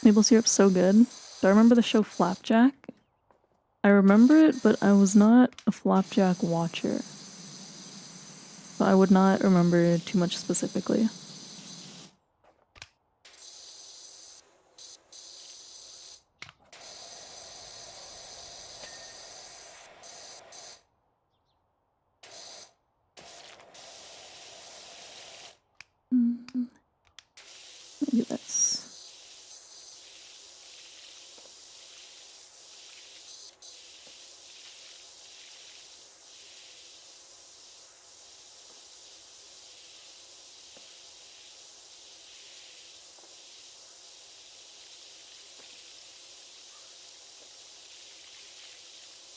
Maple syrup's so good. Do I remember the show Flapjack? I remember it, but I was not a Flapjack watcher. So I would not remember too much specifically. Maybe this.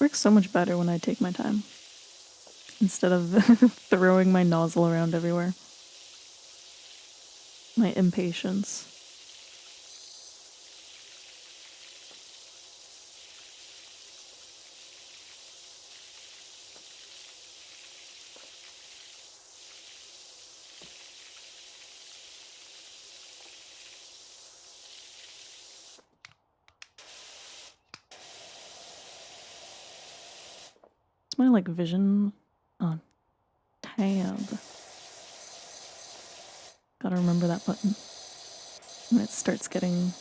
Works so much better when I take my time. Instead of throwing my nozzle around everywhere. My impatience. It's my like vision on tab. Gotta remember that button when it starts getting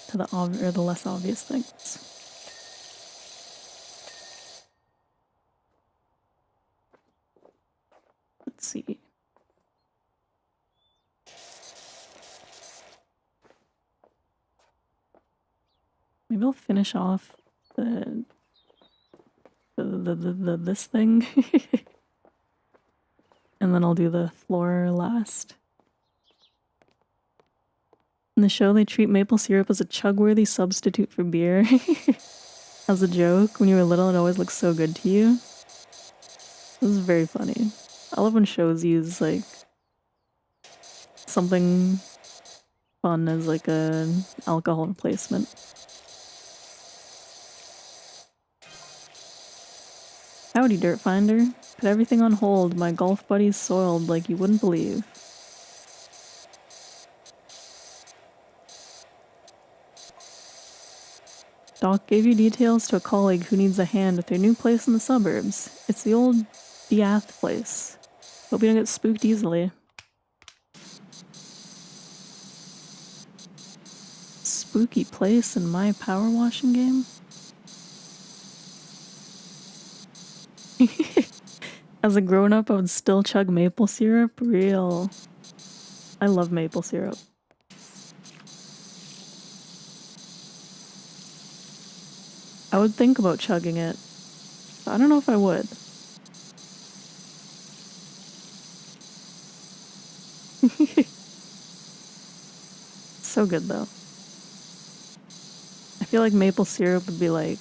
to the less obvious things. Let's see. Maybe I'll finish off this thing. And then I'll do the floor last. In the show, they treat maple syrup as a chug-worthy substitute for beer. As a joke, when you were little, it always looked so good to you. This is very funny. I love when shows use, like, something fun as, like, an alcohol replacement. Howdy, Dirt Finder. Put everything on hold. My golf buddy's soiled like you wouldn't believe. Doc gave you details to a colleague who needs a hand with their new place in the suburbs. It's the old Diath place. Hope you don't get spooked easily. Spooky place in my power washing game? As a grown-up, I would still chug maple syrup? Real. I love maple syrup. I would think about chugging it. I don't know if I would. So good though. I feel like maple syrup would be like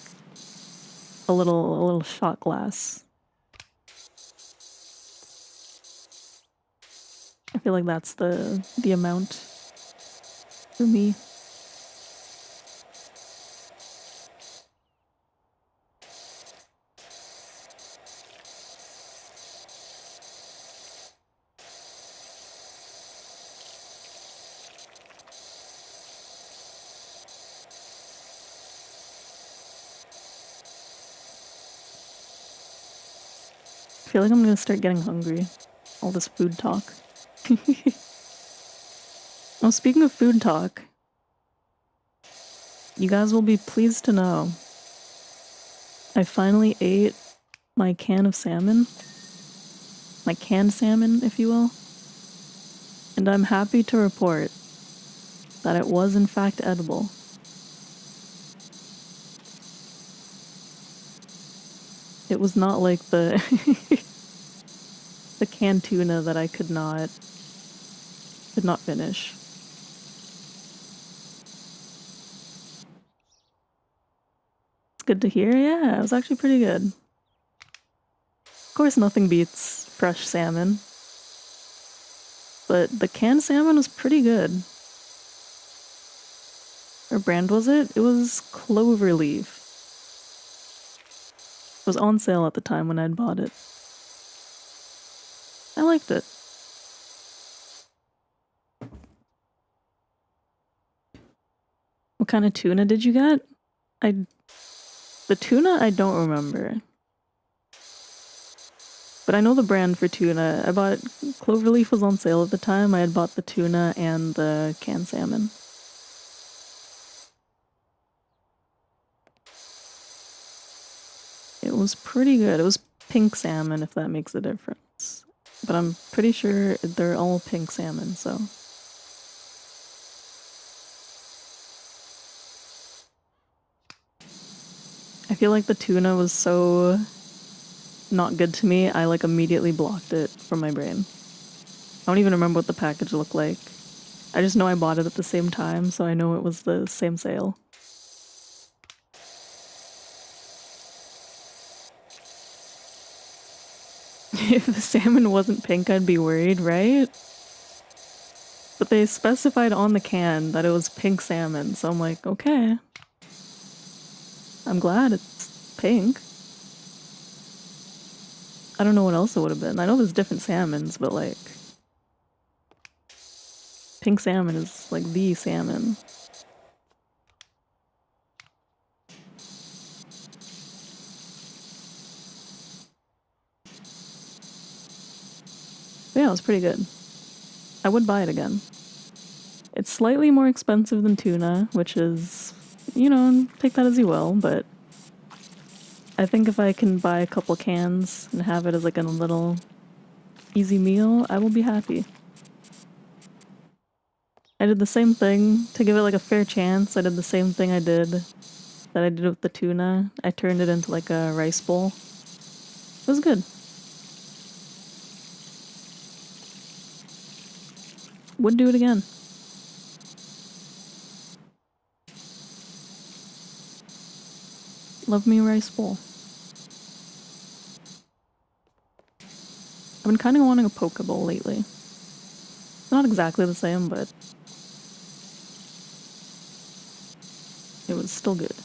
a little shot glass. I feel like that's the amount for me. feel like I'm gonna start getting hungry. All this food talk. Well, speaking of food talk, you guys will be pleased to know I finally ate my can of salmon. My canned salmon, if you will. And I'm happy to report that it was in fact edible. It was not like the the canned tuna that I could not finish. It's good to hear. Yeah, it was actually pretty good. Of course, nothing beats fresh salmon, but the canned salmon was pretty good. What brand was it? It was Cloverleaf. It was on sale at the time when I'd bought it. I liked it. What kind of tuna did you get? The tuna I don't remember. But I know the brand for tuna. I bought Cloverleaf was on sale at the time. I had bought the tuna and the canned salmon. It was pretty good. It was pink salmon, if that makes a difference. But I'm pretty sure they're all pink salmon, so. I feel like the tuna was so not good to me, I like immediately blocked it from my brain. I don't even remember what the package looked like. I just know I bought it at the same time, so I know it was the same sale. If the salmon wasn't pink, I'd be worried, right? But they specified on the can that it was pink salmon, so I'm like, okay. I'm glad it's pink. I don't know what else it would have been. I know there's different salmons, but like... pink salmon is like the salmon. But yeah, it was pretty good. I would buy it again. It's slightly more expensive than tuna, which is, you know, take that as you will, but I think if I can buy a couple cans and have it as like a little easy meal, I will be happy. I did the same thing to give it like a fair chance. I did the same thing I did with the tuna. I turned it into like a rice bowl. It was good. Would do it again. Love me a rice bowl. I've been kind of wanting a poke bowl lately. It's not exactly the same, but it was still good.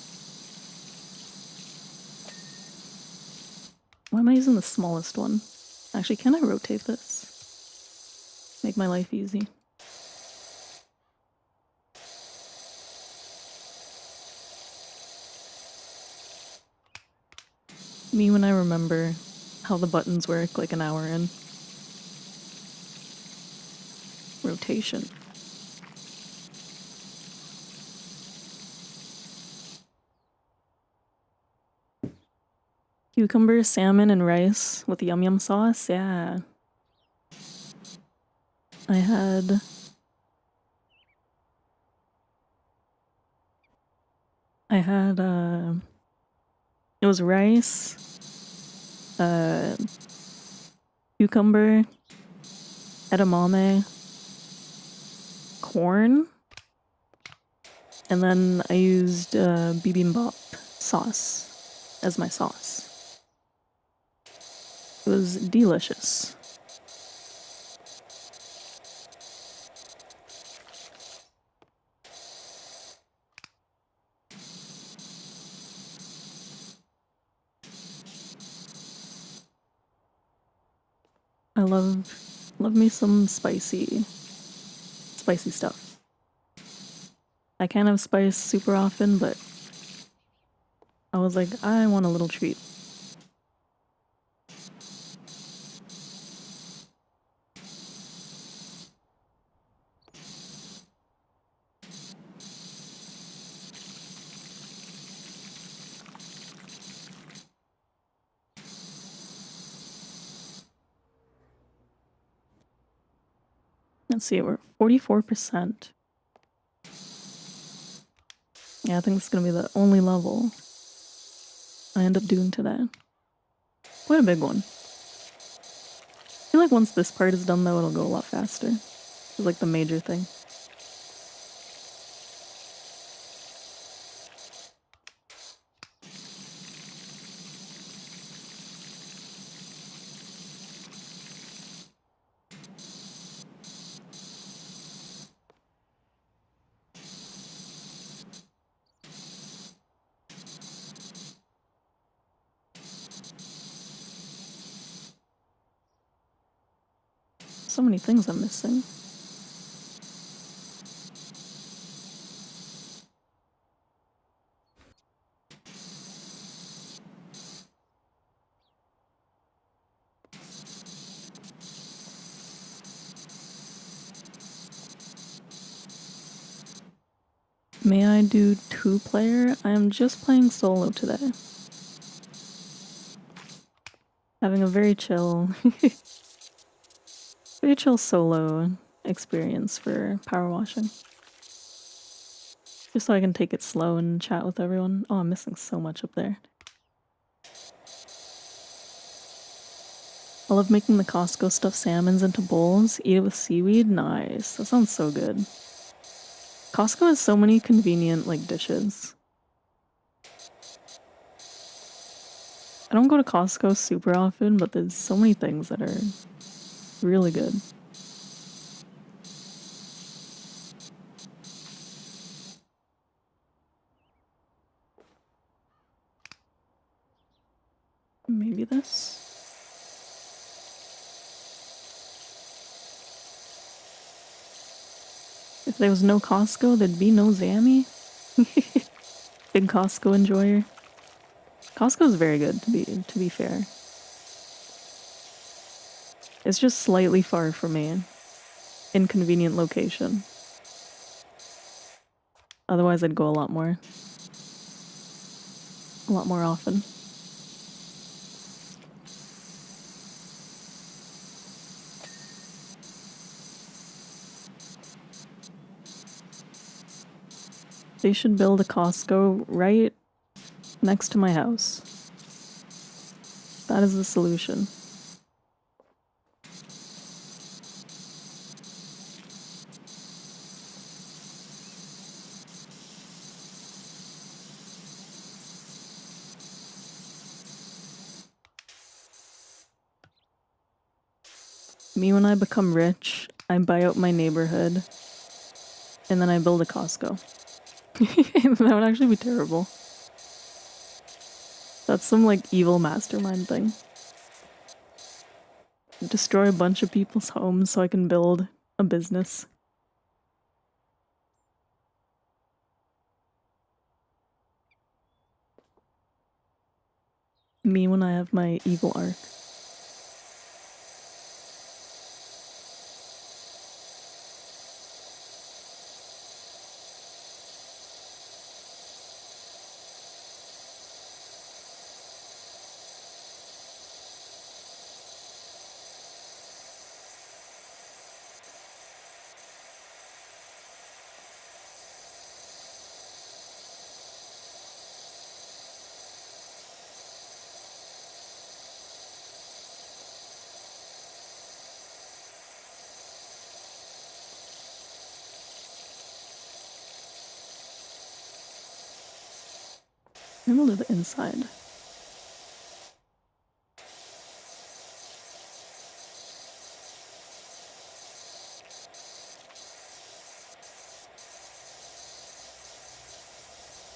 Why am I using the smallest one? Actually, can I rotate this? Make my life easy. Me when I remember how the buttons work like an hour in. Rotation. Cucumber, salmon, and rice with yum yum sauce. Yeah. I had... it was rice, cucumber, edamame, corn, and then I used bibimbap sauce as my sauce. It was delicious. I love me some spicy stuff. I can't have spice super often, but I was like, I want a little treat. Can't see it. We're 44%. Yeah, I think it's gonna be the only level I end up doing today. Quite a big one. I feel like once this part is done though, it'll go a lot faster. It's like the major thing. So many things I'm missing. May I do 2-player? I am just playing solo today. Having a very chill solo experience for power washing. Just so I can take it slow and chat with everyone. Oh, I'm missing so much up there. I love making the Costco stuffed salmons into bowls. Eat it with seaweed. Nice. That sounds so good. Costco has so many convenient, like, dishes. I don't go to Costco super often, but there's so many things that are really good. Maybe this? If there was no Costco, there'd be no Zammy. Big Costco enjoyer. Costco's very good, to be fair. It's just slightly far from me. Inconvenient location. Otherwise, I'd go a lot more. A lot more often. They should build a Costco right next to my house. That is the solution. Me, when I become rich, I buy out my neighborhood, and then I build a Costco. That would actually be terrible. That's some, like, evil mastermind thing. Destroy a bunch of people's homes so I can build a business. Me when I have my evil arc. I'm gonna live inside.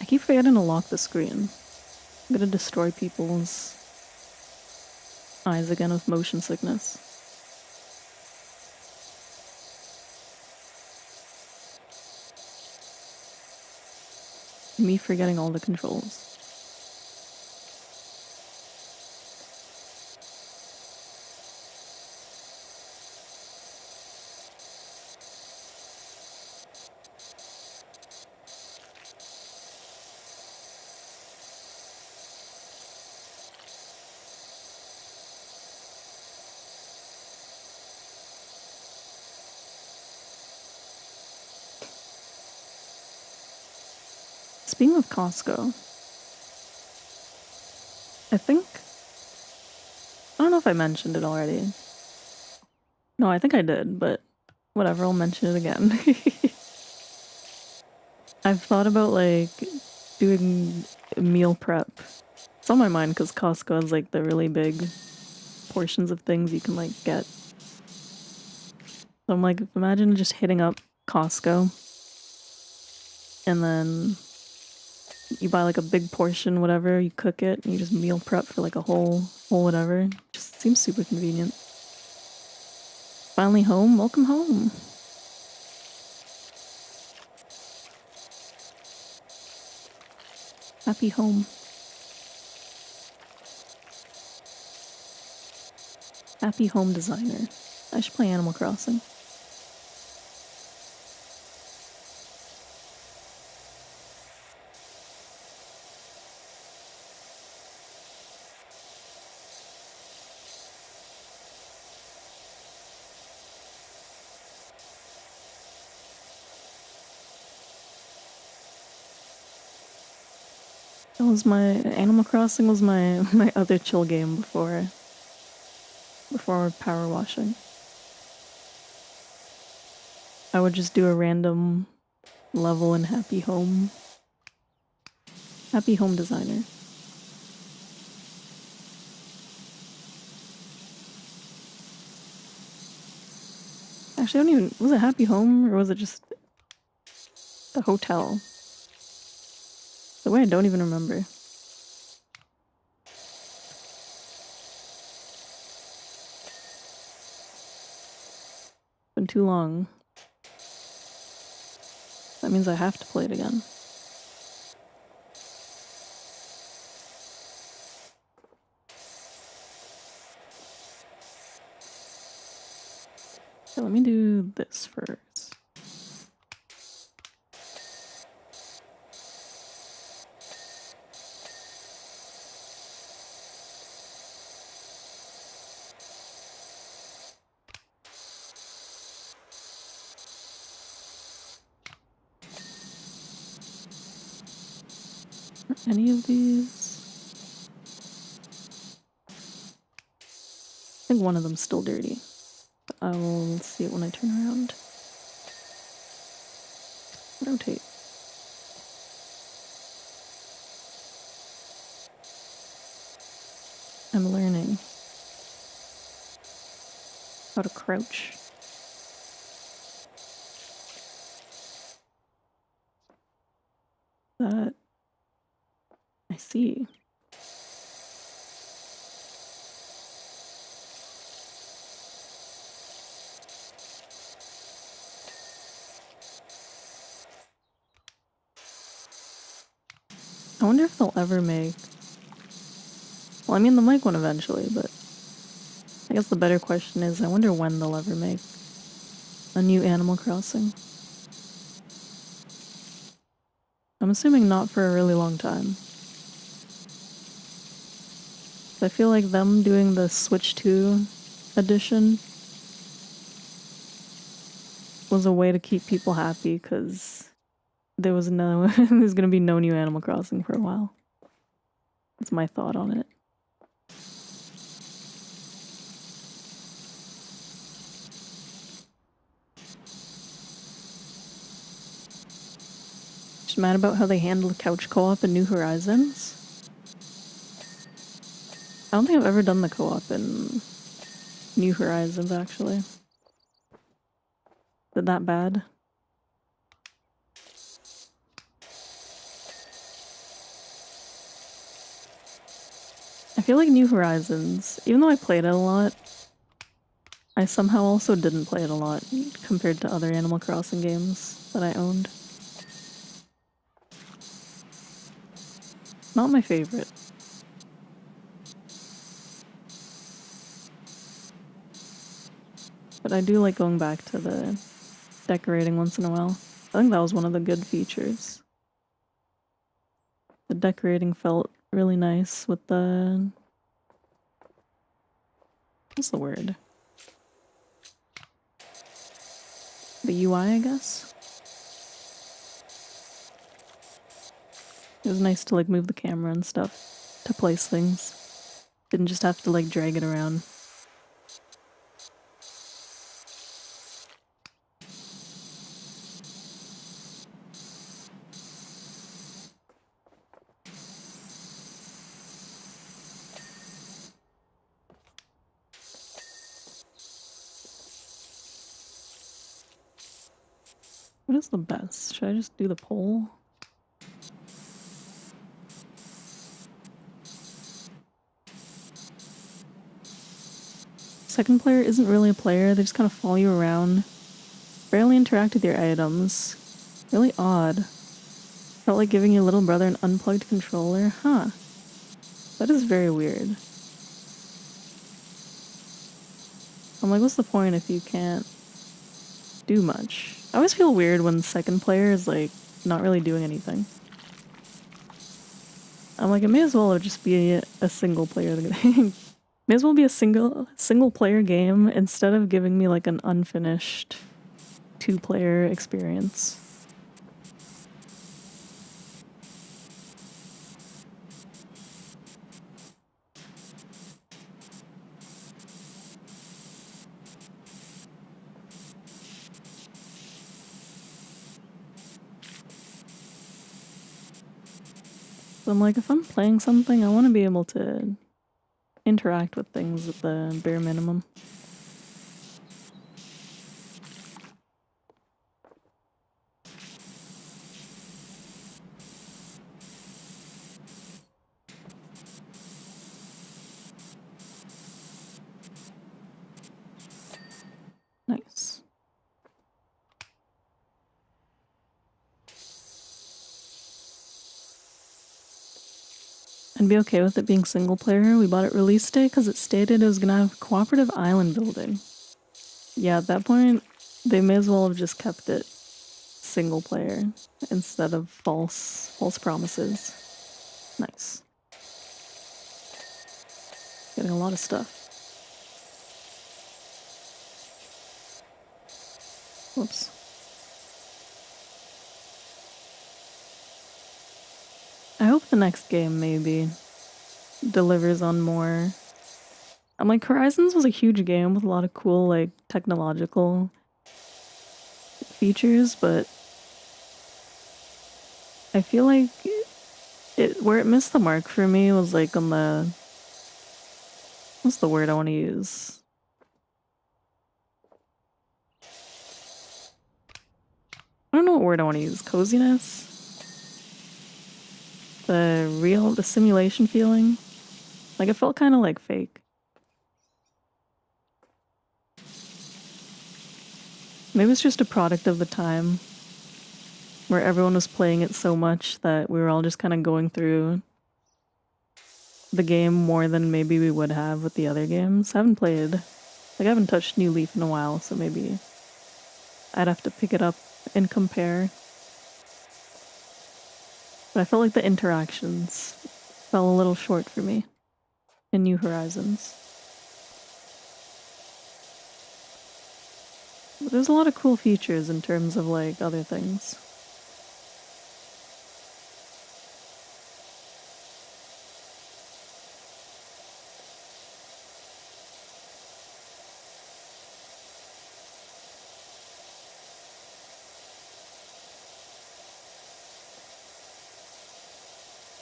I keep forgetting to lock the screen. I'm gonna destroy people's eyes again with motion sickness. Me forgetting all the controls. Speaking of Costco, I don't know if I mentioned it already. No, I think I did, but whatever, I'll mention it again. I've thought about like doing meal prep. It's on my mind because Costco has like the really big portions of things you can like get. So I'm like, imagine just hitting up Costco and then you buy like a big portion, whatever, you cook it, and you just meal prep for like a whole whatever. Just seems super convenient. Finally home? Welcome home. Happy home. Happy home designer. I should play Animal Crossing. That was my Animal Crossing was my other chill game before power washing. I would just do a random level in Happy Home. Happy Home Designer. Actually, I don't even... Was it Happy Home or was it just the hotel? The way I don't even remember. Been too long. That means I have to play it again. Okay, let me do this first. Are any of these? I think one of them's still dirty. I will see it when I turn around. Rotate. I'm learning how to crouch. That I see. I wonder if they'll ever make... Well, I mean, they'll make one eventually, but I guess the better question is, I wonder when they'll ever make a new Animal Crossing. I'm assuming not for a really long time. I feel like them doing the Switch 2 edition was a way to keep people happy because there's gonna be no new Animal Crossing for a while. That's my thought on it. Just mad about how they handled couch co-op in New Horizons. I don't think I've ever done the co-op in New Horizons, actually. Is it that bad? I feel like New Horizons, even though I played it a lot, I somehow also didn't play it a lot compared to other Animal Crossing games that I owned. Not my favorite. But I do like going back to the decorating once in a while. I think that was one of the good features. The decorating felt really nice with the... What's the word? The UI, I guess? It was nice to like move the camera and stuff to place things. Didn't just have to like drag it around. What is the best? Should I just do the poll? Second player isn't really a player, they just kind of follow you around. Barely interact with your items. Really odd. Felt like giving your little brother an unplugged controller. Huh. That is very weird. I'm like, what's the point if you can't do much? I always feel weird when the second player is like not really doing anything. I'm like, it may as well just be a single player game. May as well be a single player game instead of giving me like an unfinished 2-player experience. So I'm like, if I'm playing something, I want to be able to interact with things at the bare minimum. Nice. I'd be okay with it being single player. We bought it release day because it stated it was gonna have cooperative island building. Yeah, at that point, they may as well have just kept it single player instead of false promises. Nice. Getting a lot of stuff. Whoops. I hope the next game maybe delivers on more. I'm like, Horizons was a huge game with a lot of cool like technological features, but I feel like where it missed the mark for me was like on the, what's the word I want to use? I don't know what word I want to use. Coziness? The simulation feeling? Like it felt kind of like fake. Maybe it's just a product of the time where everyone was playing it so much that we were all just kind of going through the game more than maybe we would have with the other games. I haven't touched New Leaf in a while, so maybe I'd have to pick it up and compare. But I felt like the interactions fell a little short for me in New Horizons. But there's a lot of cool features in terms of like other things.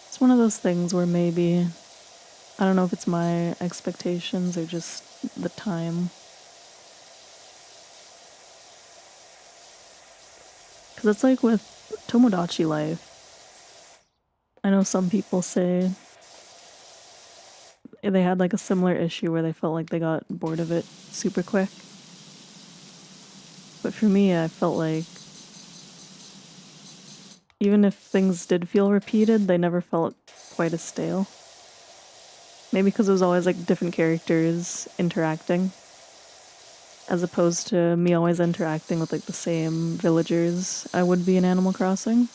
It's one of those things where maybe, I don't know if it's my expectations or just the time. Because it's like with Tomodachi Life, I know some people say they had like a similar issue where they felt like they got bored of it super quick. But for me, I felt like even if things did feel repeated, they never felt quite as stale. Maybe because it was always like different characters interacting, as opposed to me always interacting with like the same villagers I would be in Animal Crossing.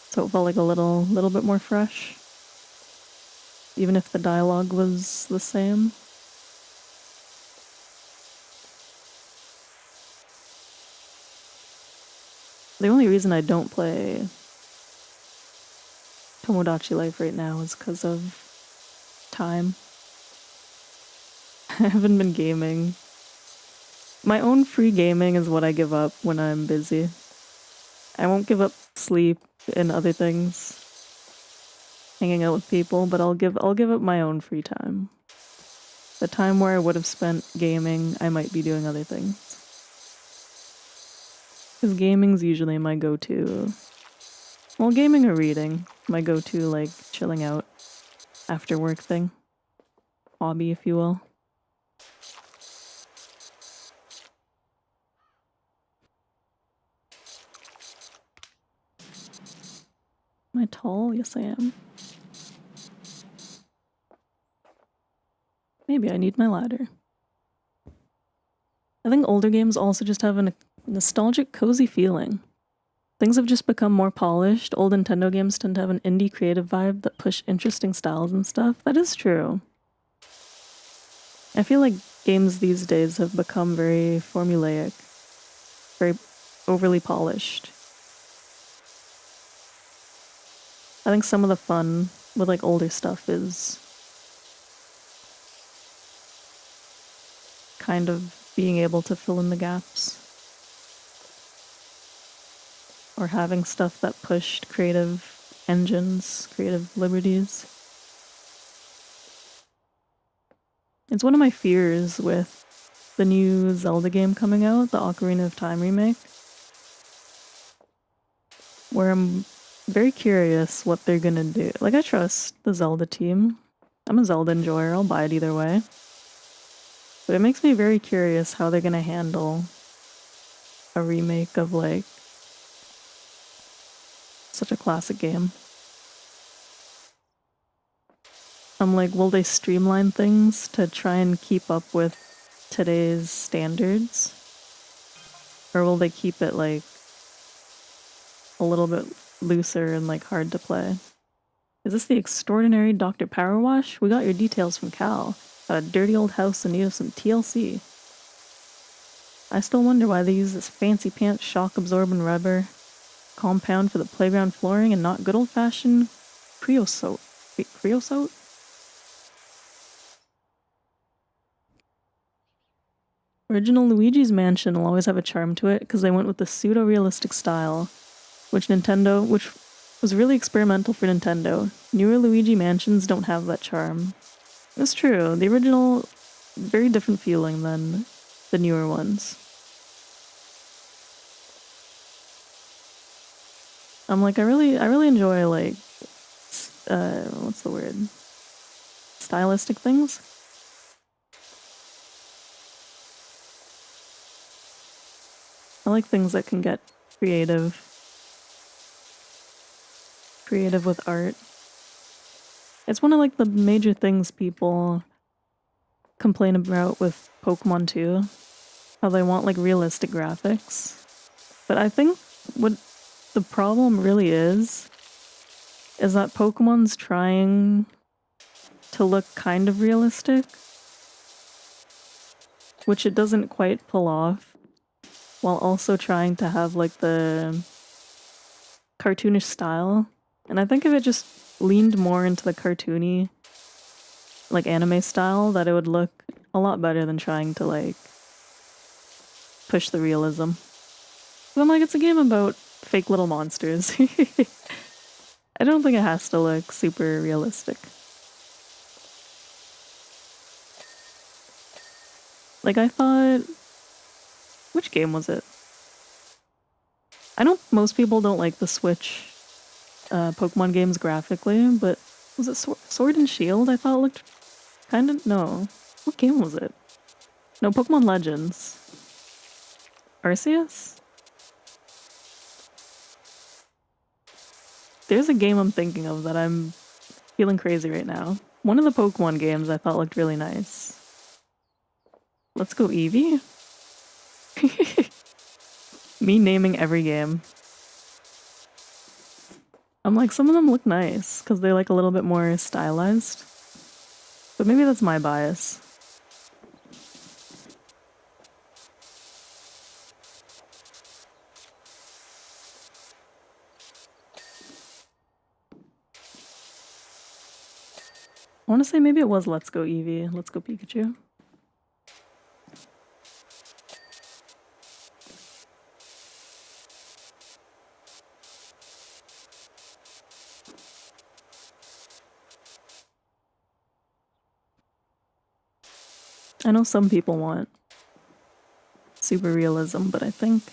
So it felt like a little bit more fresh, even if the dialogue was the same. The only reason I don't play Tomodachi life right now is because of time. I haven't been gaming. My own free gaming is what I give up when I'm busy. I won't give up sleep and other things, hanging out with people, but I'll give up my own free time. The time where I would have spent gaming, I might be doing other things. Because gaming's usually my go-to. Well, gaming or reading, my go-to, like, chilling out after work thing. Hobby, if you will. Am I tall? Yes, I am. Maybe I need my ladder. I think older games also just have a nostalgic, cozy feeling. Things have just become more polished. Old Nintendo games tend to have an indie creative vibe that push interesting styles and stuff. That is true. I feel like games these days have become very formulaic, very overly polished. I think some of the fun with like older stuff is kind of being able to fill in the gaps. Or having stuff that pushed creative engines, creative liberties. It's one of my fears with the new Zelda game coming out, the Ocarina of Time remake, where I'm very curious what they're gonna do. Like, I trust the Zelda team. I'm a Zelda enjoyer, I'll buy it either way. But it makes me very curious how they're gonna handle a remake of, like, such a classic game. I'm like, will they streamline things to try and keep up with today's standards? Or will they keep it, like, a little bit looser and, like, hard to play? Is this the extraordinary Dr. PowerWash? We got your details from Cal. Got a dirty old house in need of some TLC. I still wonder why they use this fancy pants shock-absorbent rubber compound for the playground flooring and not good old-fashioned creosote. Creosote? Original Luigi's Mansion will always have a charm to it because they went with the pseudo-realistic style, which was really experimental for Nintendo. Newer Luigi Mansions don't have that charm. It's true, the original, very different feeling than the newer ones. I'm like, I really enjoy, like, what's the word? Stylistic things? I like things that can get creative with art. It's one of, like, the major things people complain about with Pokemon 2. How they want, like, realistic graphics. But I think what the problem really is that Pokemon's trying to look kind of realistic, which it doesn't quite pull off, while also trying to have, like, the cartoonish style. And I think if it just leaned more into the cartoony, like, anime style, that it would look a lot better than trying to, like, push the realism. But I'm like, it's a game about fake little monsters. I don't think it has to look super realistic. Like, I thought... Which game was it? I know most people don't like the Switch Pokemon games graphically, but was it Sword and Shield? I thought it looked kind of... No. What game was it? No, Pokemon Legends. Arceus? There's a game I'm thinking of that I'm feeling crazy right now. One of the Pokemon games I thought looked really nice. Let's go Eevee? Me naming every game. I'm like, some of them look nice, because they're like a little bit more stylized. But maybe that's my bias. I want to say maybe it was Let's Go Eevee, Let's Go Pikachu. I know some people want super realism, but I think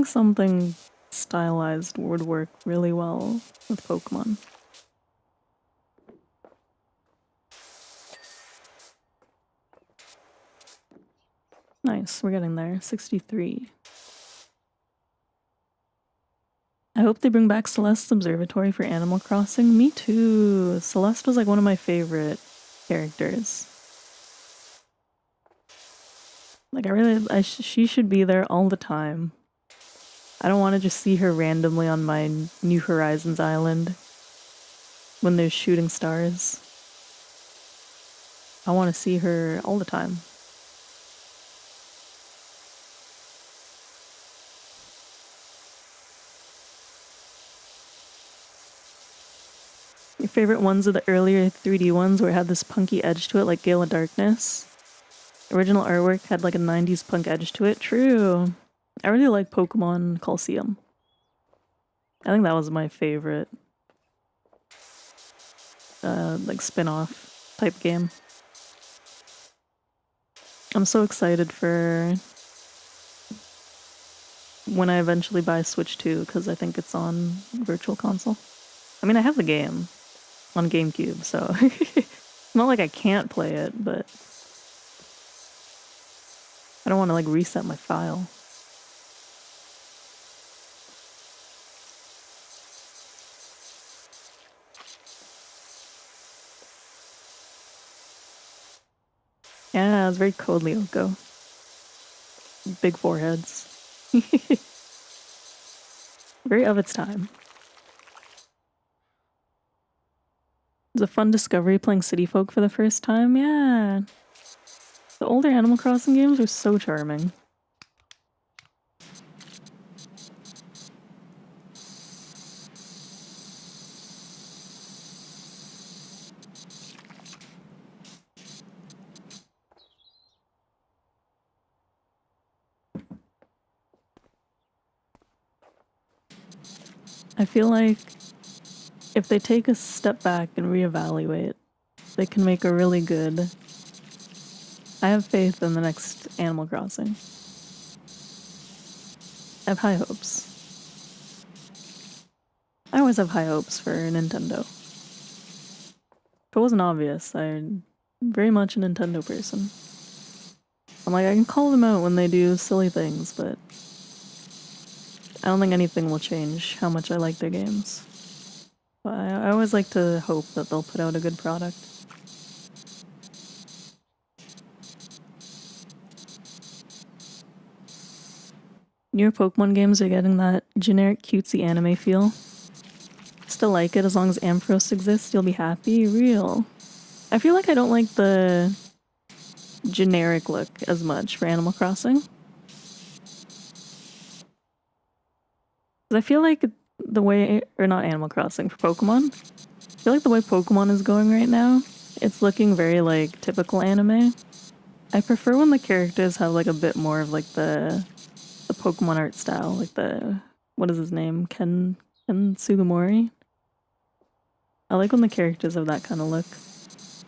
something stylized would work really well with Pokemon. Nice, we're getting there. 63. I hope they bring back Celeste's Observatory for Animal Crossing. Me too. Celeste was like one of my favorite characters. Like she should be there all the time. I don't want to just see her randomly on my New Horizons island when there's shooting stars. I want to see her all the time. Your favorite ones are the earlier 3D ones where it had this punky edge to it, like Gale of Darkness. Original artwork had like a 90s punk edge to it. True. I really like Pokemon Colosseum. I think that was my favorite like spin-off type game. I'm so excited for when I eventually buy Switch 2 because I think it's on Virtual Console. I mean, I have the game on GameCube, so it's not like I can't play it, but I don't want to like reset my file. Yeah, it's very Code Lyoko. Big foreheads. Very of its time. It was a fun discovery playing City Folk for the first time. Yeah. The older Animal Crossing games were so charming. I feel like if they take a step back and reevaluate, they can make a really good... I have faith in the next Animal Crossing. I have high hopes. I always have high hopes for Nintendo. If it wasn't obvious, I'm very much a Nintendo person. I'm like, I can call them out when they do silly things, but I don't think anything will change how much I like their games. But I always like to hope that they'll put out a good product. Newer Pokemon games are getting that generic cutesy anime feel. Still like it as long as Ampharos exists, you'll be happy. Real. I feel like I don't like the generic look as much for Animal Crossing. I feel like the way, or not Animal Crossing, for Pokemon. I feel like the way Pokemon is going right now, it's looking very like typical anime. I prefer when the characters have like a bit more of like the Pokemon art style, like what is his name? Ken Sugimori? I like when the characters have that kind of look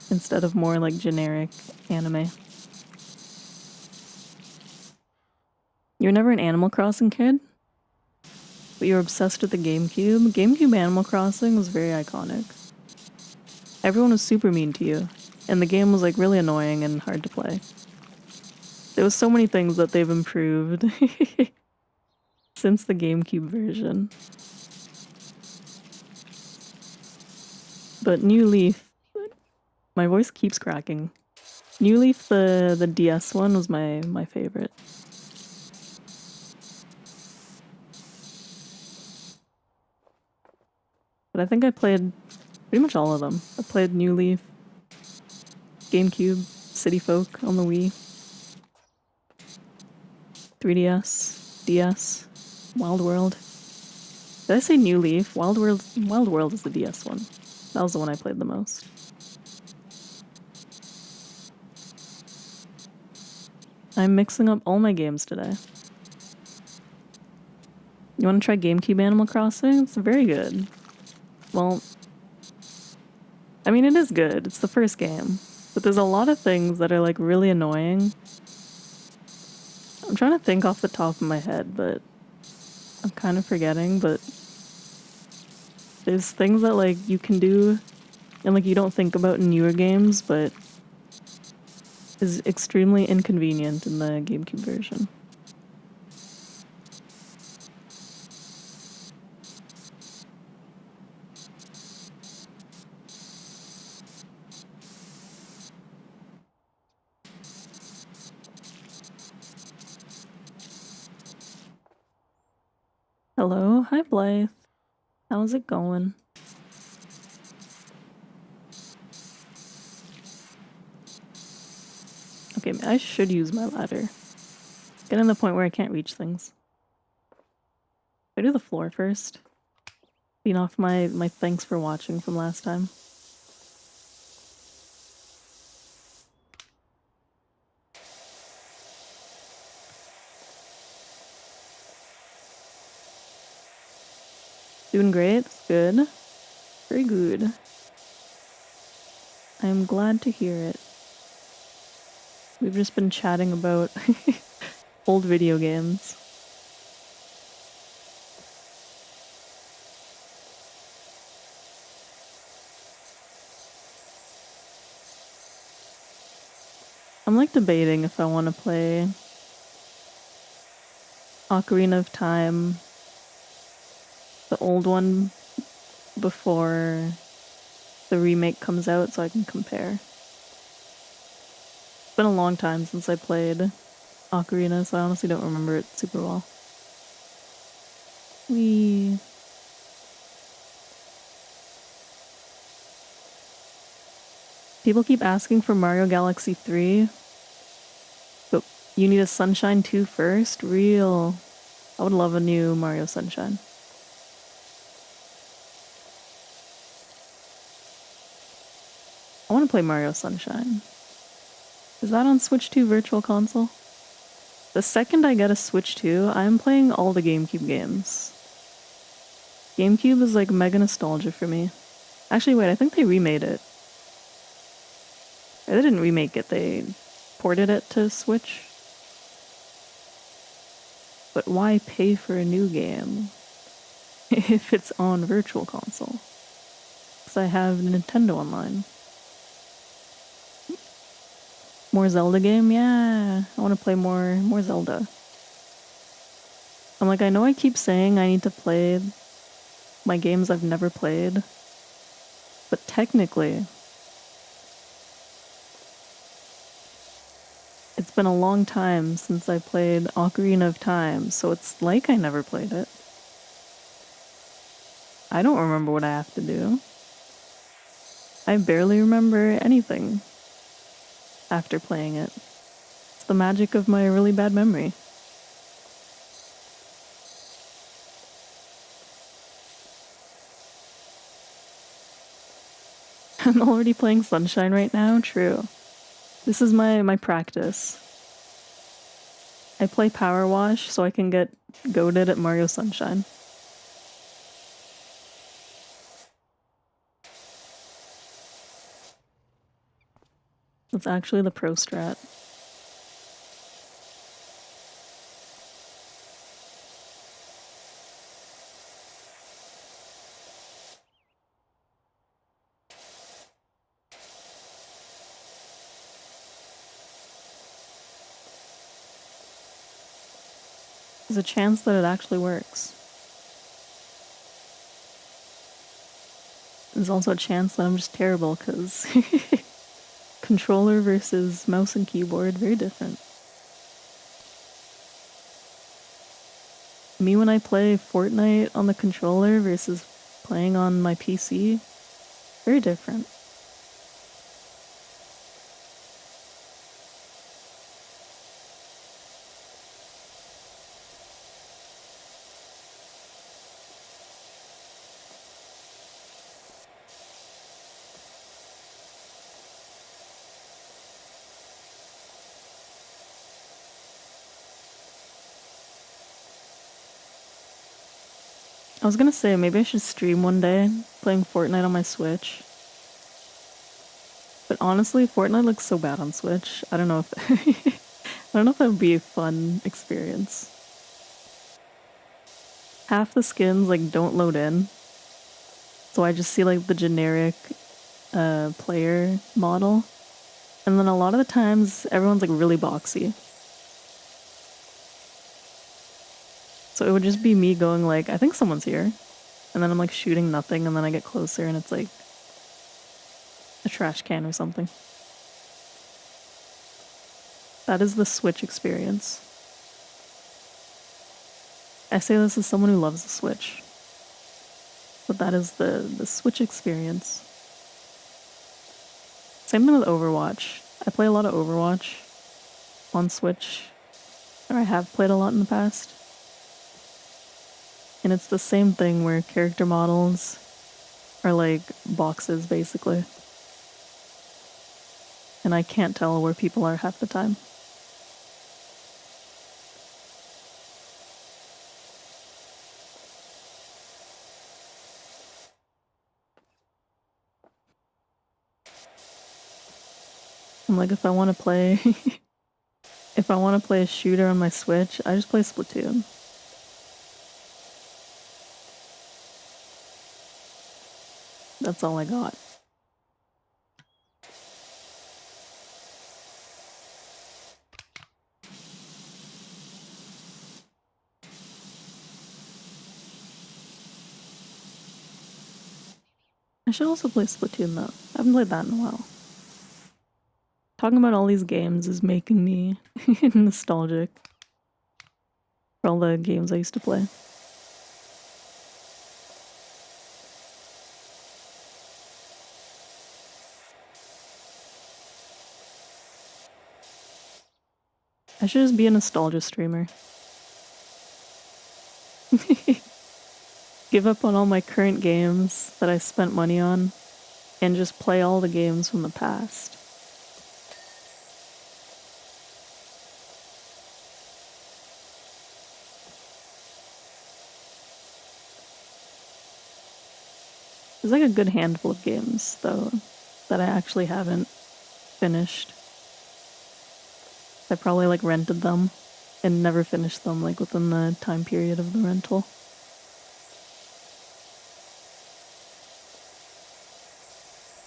instead of more like generic anime. You were never an Animal Crossing kid? But you were obsessed with the GameCube? GameCube Animal Crossing was very iconic. Everyone was super mean to you, and the game was like really annoying and hard to play. There was so many things that they've improved since the GameCube version. But New Leaf, my voice keeps cracking. New Leaf, the DS one, was my favorite. But I think I played pretty much all of them. I played New Leaf, GameCube, City Folk on the Wii, 3DS, DS, Wild World. Did I say New Leaf? Wild World is the DS one. That was the one I played the most. I'm mixing up all my games today. You want to try GameCube Animal Crossing? It's very good. Well, I mean, it is good. It's the first game. But there's a lot of things that are, like, really annoying. I'm trying to think off the top of my head, but I'm kind of forgetting, but there's things that, like, you can do and, like, you don't think about in newer games, but is extremely inconvenient in the GameCube version. Hello, hi Blythe. How's it going? Okay, I should use my ladder. Getting to the point where I can't reach things. I do the floor first. Clean off my thanks for watching from last time. Doing great. Good. Very good. I'm glad to hear it. We've just been chatting about old video games. I'm like debating if I want to play Ocarina of Time, the old one, before the remake comes out so I can compare. It's been a long time since I played Ocarina, so I honestly don't remember it super well. People keep asking for Mario Galaxy 3, but you need a Sunshine 2 first? Real. I would love a new Mario Sunshine. I want to play Mario Sunshine. Is that on Switch 2 Virtual Console? The second I get a Switch 2, I'm playing all the GameCube games. GameCube is like mega nostalgia for me. Actually, wait, I think they remade it. They didn't remake it, they ported it to Switch. But why pay for a new game if it's on Virtual Console? Because I have Nintendo Online. More Zelda game? Yeah, I want to play more Zelda. I'm like, I know I keep saying I need to play my games I've never played, but technically, it's been a long time since I played Ocarina of Time, so it's like I never played it. I don't remember what I have to do. I barely remember anything after playing it. It's the magic of my really bad memory. I'm already playing Sunshine right now? True. This is my practice. I play PowerWash so I can get goated at Mario Sunshine. That's actually the pro strat. There's a chance that it actually works. There's also a chance that I'm just terrible, because controller versus mouse and keyboard, very different. Me when I play Fortnite on the controller versus playing on my PC, very different. I was gonna say, maybe I should stream one day playing Fortnite on my Switch. But honestly, Fortnite looks so bad on Switch. I don't know if I don't know if that would be a fun experience. Half the skins like don't load in. So I just see like the generic player model. And then a lot of the times everyone's like really boxy. So it would just be me going like, I think someone's here. And then I'm like shooting nothing, and then I get closer and it's like a trash can or something. That is the Switch experience. I say this as someone who loves the Switch. But that is the Switch experience. Same thing with Overwatch. I play a lot of Overwatch on Switch. Or I have played a lot in the past. And it's the same thing where character models are like boxes, basically. And I can't tell where people are half the time. I'm like, if I want to play... if I want to play a shooter on my Switch, I just play Splatoon. That's all I got. I should also play Splatoon though. I haven't played that in a while. Talking about all these games is making me nostalgic for all the games I used to play. I should just be a nostalgia streamer. Give up on all my current games that I spent money on and just play all the games from the past. There's like a good handful of games, though, that I actually haven't finished. I probably like rented them and never finished them like within the time period of the rental.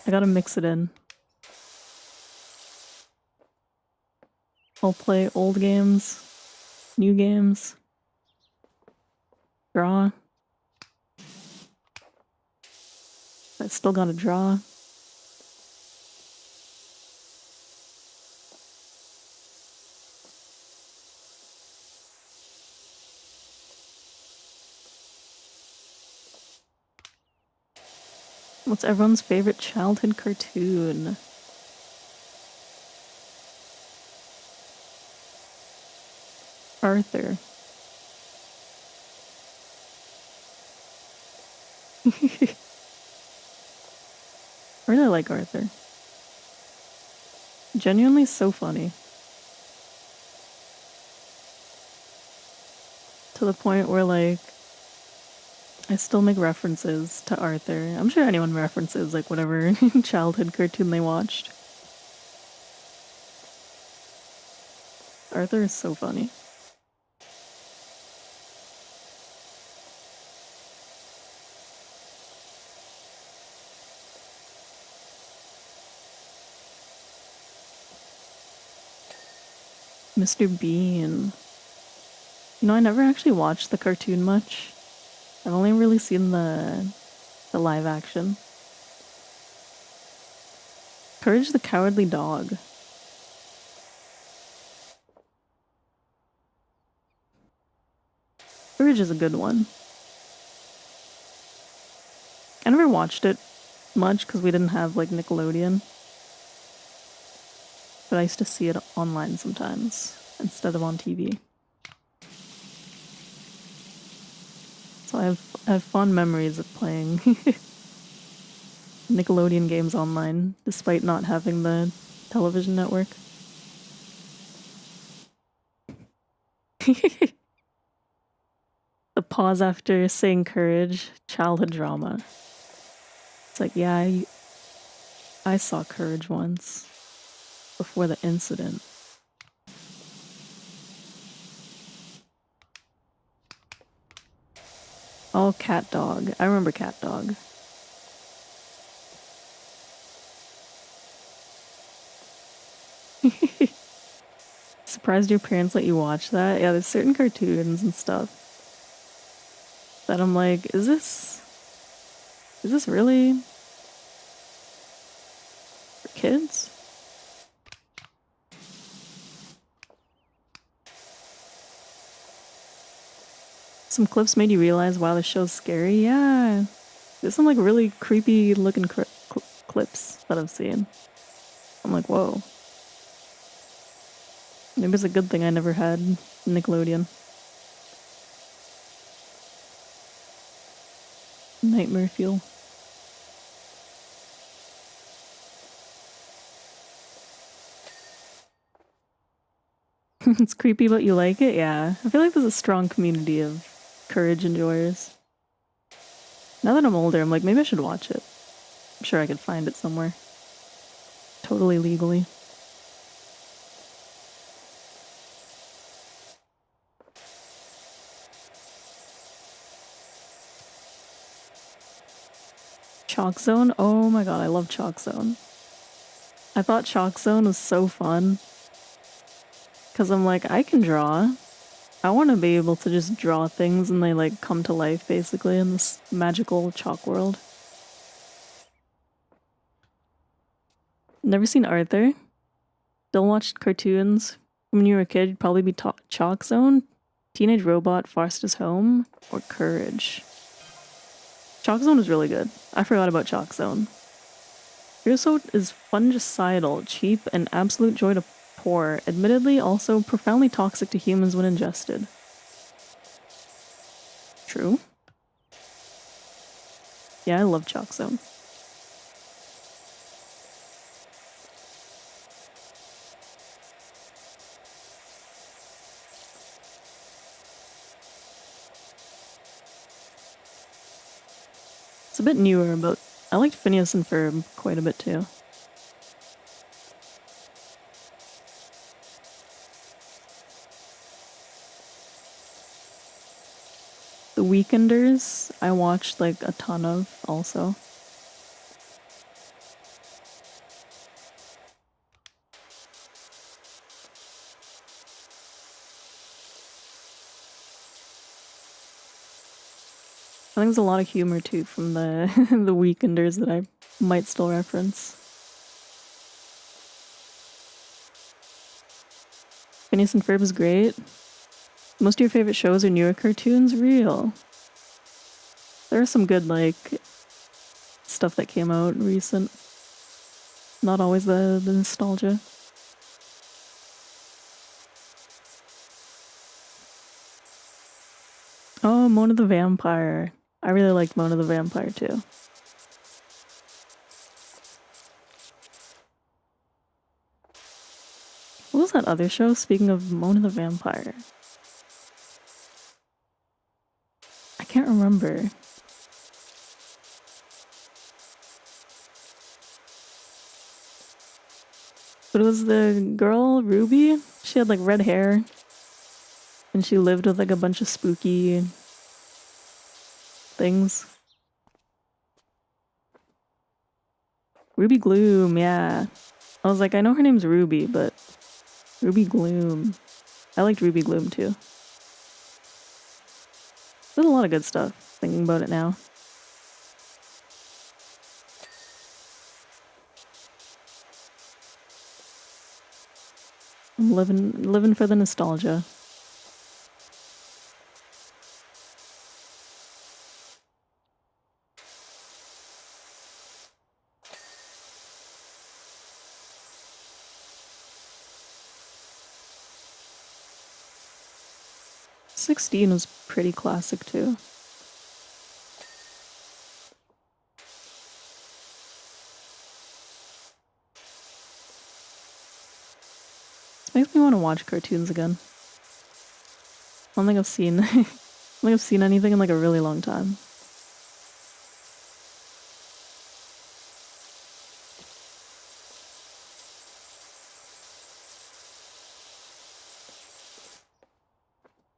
I gotta mix it in. I'll play old games, new games, draw. I still gotta draw. What's everyone's favorite childhood cartoon? Arthur. I really like Arthur. Genuinely so funny. To the point where, like, I still make references to Arthur. I'm sure anyone references, like, whatever childhood cartoon they watched. Arthur is so funny. Mr. Bean. You know, I never actually watched the cartoon much. I've only really seen the live action. Courage the Cowardly Dog. Courage is a good one. I never watched it much because we didn't have like Nickelodeon. But I used to see it online sometimes instead of on TV. So I have fond memories of playing Nickelodeon games online, despite not having the television network. The pause after saying courage, childhood drama. It's like, yeah, I saw Courage once before the incident. Oh, Cat Dog. I remember Cat Dog. Surprised your parents let you watch that? Yeah, there's certain cartoons and stuff that I'm like, is this really for kids? Some clips made you realize, wow, this show's scary. Yeah, there's some like really creepy looking clips that I've seen. I'm like, whoa. Maybe it's a good thing I never had Nickelodeon. Nightmare fuel. It's creepy, but you like it? Yeah. I feel like there's a strong community of Courage enjoyers. Now that I'm older, I'm like, maybe I should watch it. I'm sure I could find it somewhere. Totally legally. Chalk Zone? Oh my god, I love Chalk Zone. I thought Chalk Zone was so fun. Because I'm like, I can draw. I want to be able to just draw things and they like come to life basically in this magical chalk world. Never seen Arthur. Still watched cartoons. When you were a kid, you'd probably be Chalk Zone, Teenage Robot, Foster's Home, or Courage. Chalk Zone is really good. I forgot about Chalk Zone. Creosote is fungicidal, cheap, and absolute joy to pour. Admittedly, also profoundly toxic to humans when ingested. True. Yeah, I love Chalk Zone. It's a bit newer, but I liked Phineas and Ferb quite a bit too. The Weekenders, I watched like a ton of also. I think there's a lot of humor too from the the Weekenders that I might still reference. Phineas and Ferb is great. Most of your favorite shows are newer cartoons? Real. There are some good, like, stuff that came out recent. Not always the nostalgia. Oh, Mona the Vampire. I really like Mona the Vampire too. What was that other show? Speaking of Mona the Vampire. I can't remember. But it was the girl, Ruby. She had like red hair. And she lived with like a bunch of spooky things. Ruby Gloom, yeah. I was like, I know her name's Ruby, but Ruby Gloom. I liked Ruby Gloom too. There's a lot of good stuff, thinking about it now. I'm living for the nostalgia. '16 was pretty classic too. This makes me want to watch cartoons again. I don't think I've seen think I've seen anything in like a really long time.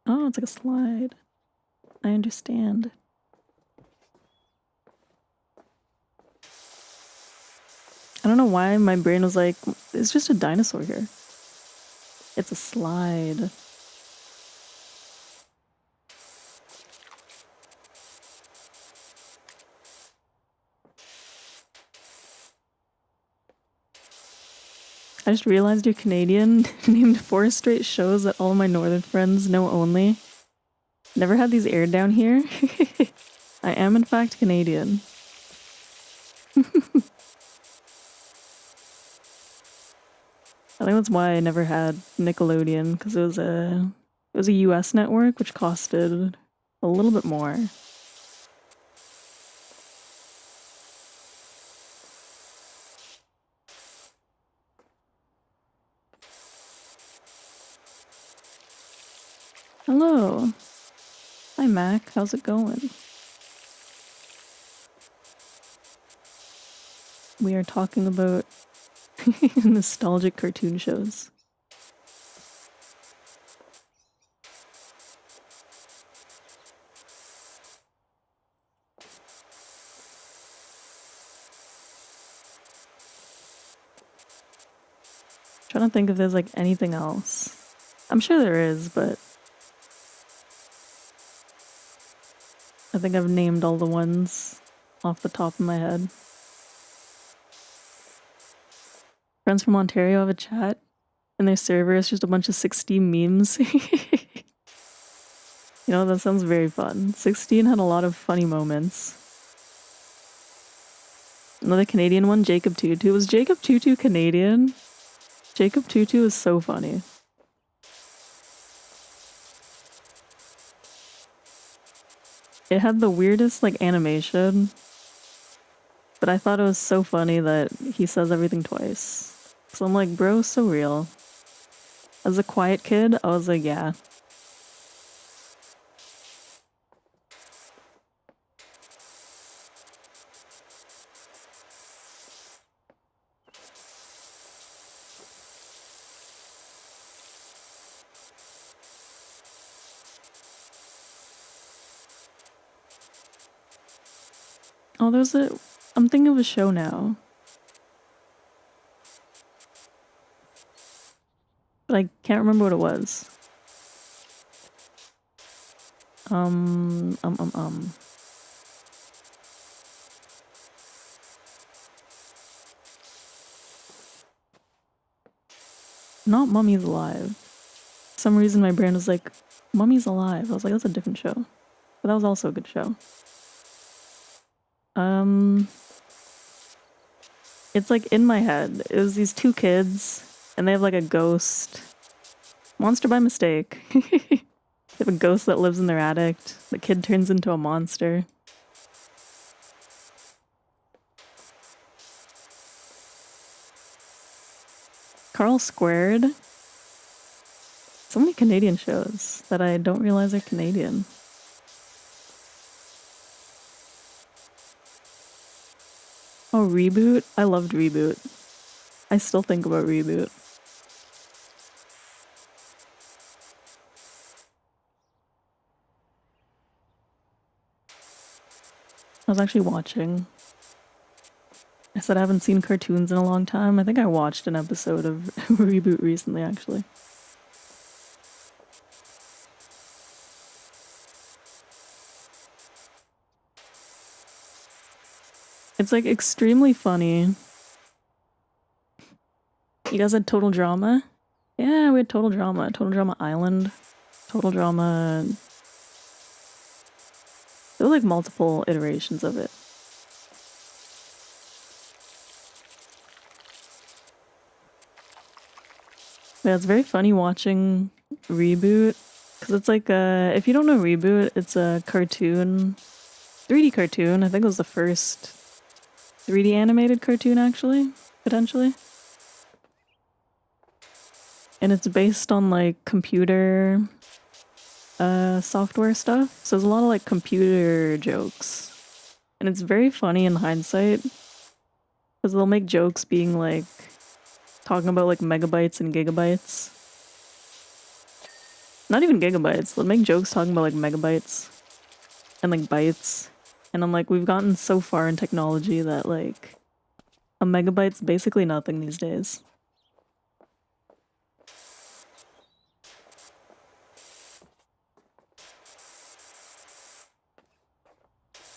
Oh, it's like a slide. I understand. I don't know why my brain was like, it's just a dinosaur here. It's a slide. I just realized you're Canadian. Named 4 straight shows that all my northern friends know only. Never had these aired down here. I am in fact Canadian. I think that's why I never had Nickelodeon, because it was a US network which costed a little bit more. Hello. Hi Mac, how's it going? We are talking about nostalgic cartoon shows. Trying to think if there's like anything else. I'm sure there is, but I think I've named all the ones off the top of my head. Friends from Ontario have a chat, and their server is just a bunch of 16 memes. You know, that sounds very fun. 16 had a lot of funny moments. Another Canadian one, Jacob Tutu. Was Jacob Tutu Canadian? Jacob Tutu is so funny. It had the weirdest, like, animation. But I thought it was so funny that he says everything twice. So I'm like, bro, so real. As a quiet kid, I was like, yeah. Oh, there's a... I'm thinking of a show now. But I can't remember what it was. Not Mummy's Alive. For some reason my brain was like, Mummy's Alive. I was like, that's a different show. But that was also a good show. It's like in my head. It was these 2 kids, and they have like a ghost. Monster by mistake. They have a ghost that lives in their attic. The kid turns into a monster. Carl Squared. So many Canadian shows that I don't realize are Canadian. Oh, Reboot? I loved Reboot. I still think about Reboot. I was actually watching. I said I haven't seen cartoons in a long time. I think I watched an episode of Reboot recently, actually. It's like extremely funny. You guys had Total Drama? Yeah, we had Total Drama. Total Drama Island. Total Drama... There were like multiple iterations of it. Yeah, it's very funny watching Reboot. Because it's like if you don't know Reboot, it's a cartoon. 3D cartoon. I think it was the first 3D animated cartoon, actually. Potentially. And it's based on like computer software stuff. So there's a lot of like computer jokes. And it's very funny in hindsight. Because they'll make jokes being like, talking about like megabytes and gigabytes. Not even gigabytes. They'll make jokes talking about like megabytes and like bytes. And I'm like, we've gotten so far in technology that like a megabyte's basically nothing these days.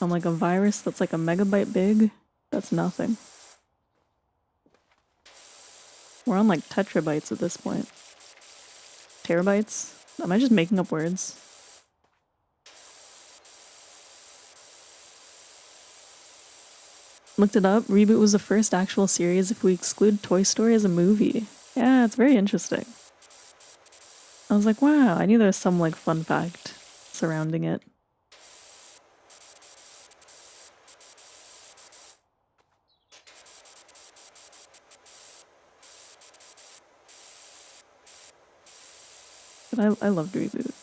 I'm like, a virus that's like a megabyte big, that's nothing. We're on like tetrabytes at this point. Terabytes? Am I just making up words? Looked it up. Reboot was the first actual series if we exclude Toy Story as a movie. Yeah, it's very interesting. I was like, wow, I knew there was some like fun fact surrounding it. But I loved Reboot.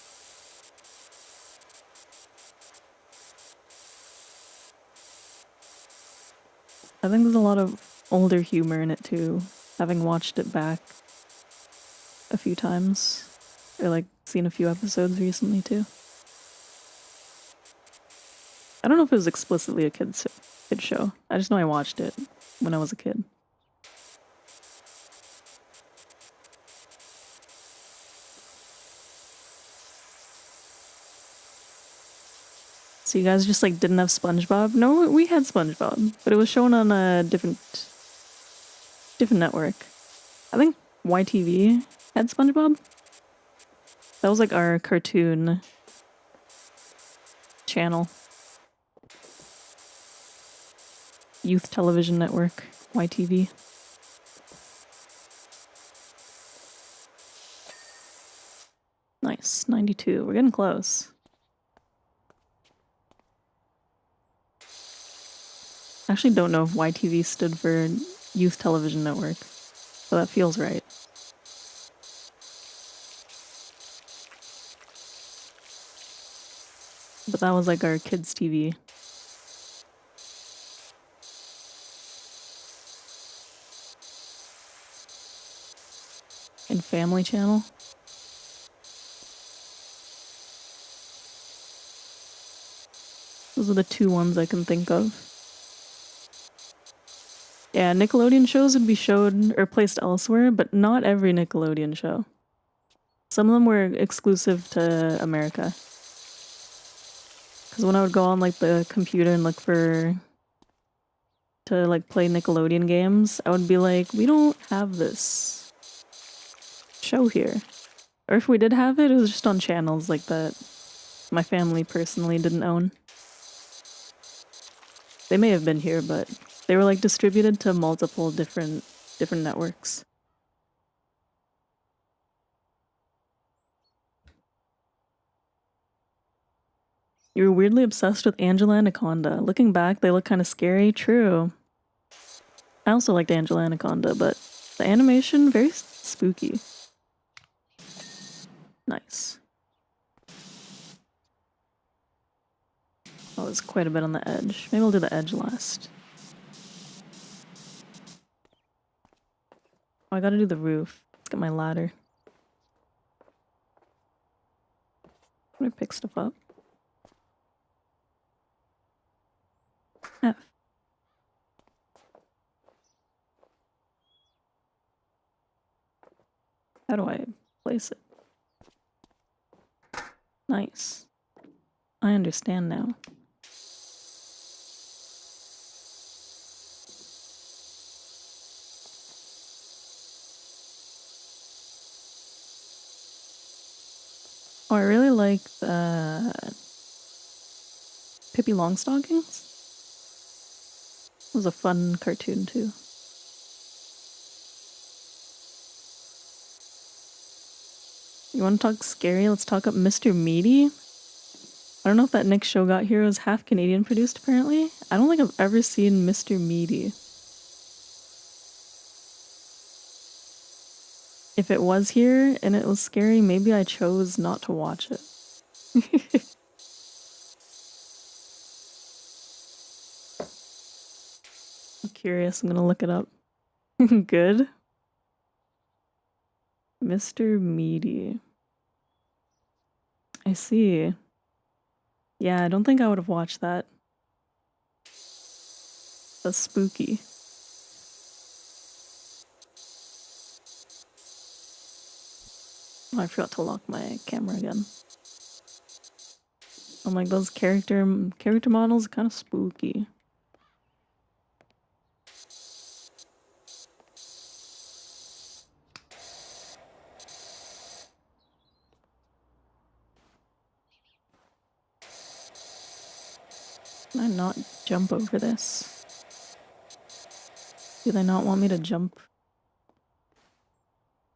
I think there's a lot of older humor in it too, having watched it back a few times. Or like seen a few episodes recently too. I don't know if it was explicitly a kid show. I just know I watched it when I was a kid. So you guys just like didn't have SpongeBob? No, we had SpongeBob, but it was shown on a different network. I think YTV had SpongeBob. That was like our cartoon channel. Youth Television Network, YTV. Nice, 92. We're getting close. I actually don't know if YTV stood for Youth Television Network, so that feels right. But that was like our kids' TV. And Family Channel. Those are the two ones I can think of. Yeah, Nickelodeon shows would be showed or placed elsewhere, but not every Nickelodeon show. Some of them were exclusive to America. Because when I would go on like the computer and look to like play Nickelodeon games, I would be like, we don't have this show here. Or if we did have it, it was just on channels like that my family personally didn't own. They may have been here, but they were like distributed to multiple different networks. You were weirdly obsessed with Angela Anaconda. Looking back, they look kind of scary. True. I also liked Angela Anaconda, but the animation, very spooky. Nice. Oh, there's quite a bit on the edge. Maybe I'll do the edge last. Oh, I gotta do the roof. Let's get my ladder. How do I pick stuff up? F. How do I place it? Nice. I understand now. Oh, I really like the Pippi Longstockings. It was a fun cartoon too. You want to talk scary? Let's talk up Mr. Meaty. I don't know if that Nick show got here. It was half Canadian produced apparently. I don't think I've ever seen Mr. Meaty. If it was here and it was scary, maybe I chose not to watch it. I'm curious, I'm gonna look it up. Good. Mr. Meaty. I see. Yeah, I don't think I would have watched that. That's spooky. Oh, I forgot to lock my camera again. I'm like, those character models are kind of spooky. Can I not jump over this? Do they not want me to jump?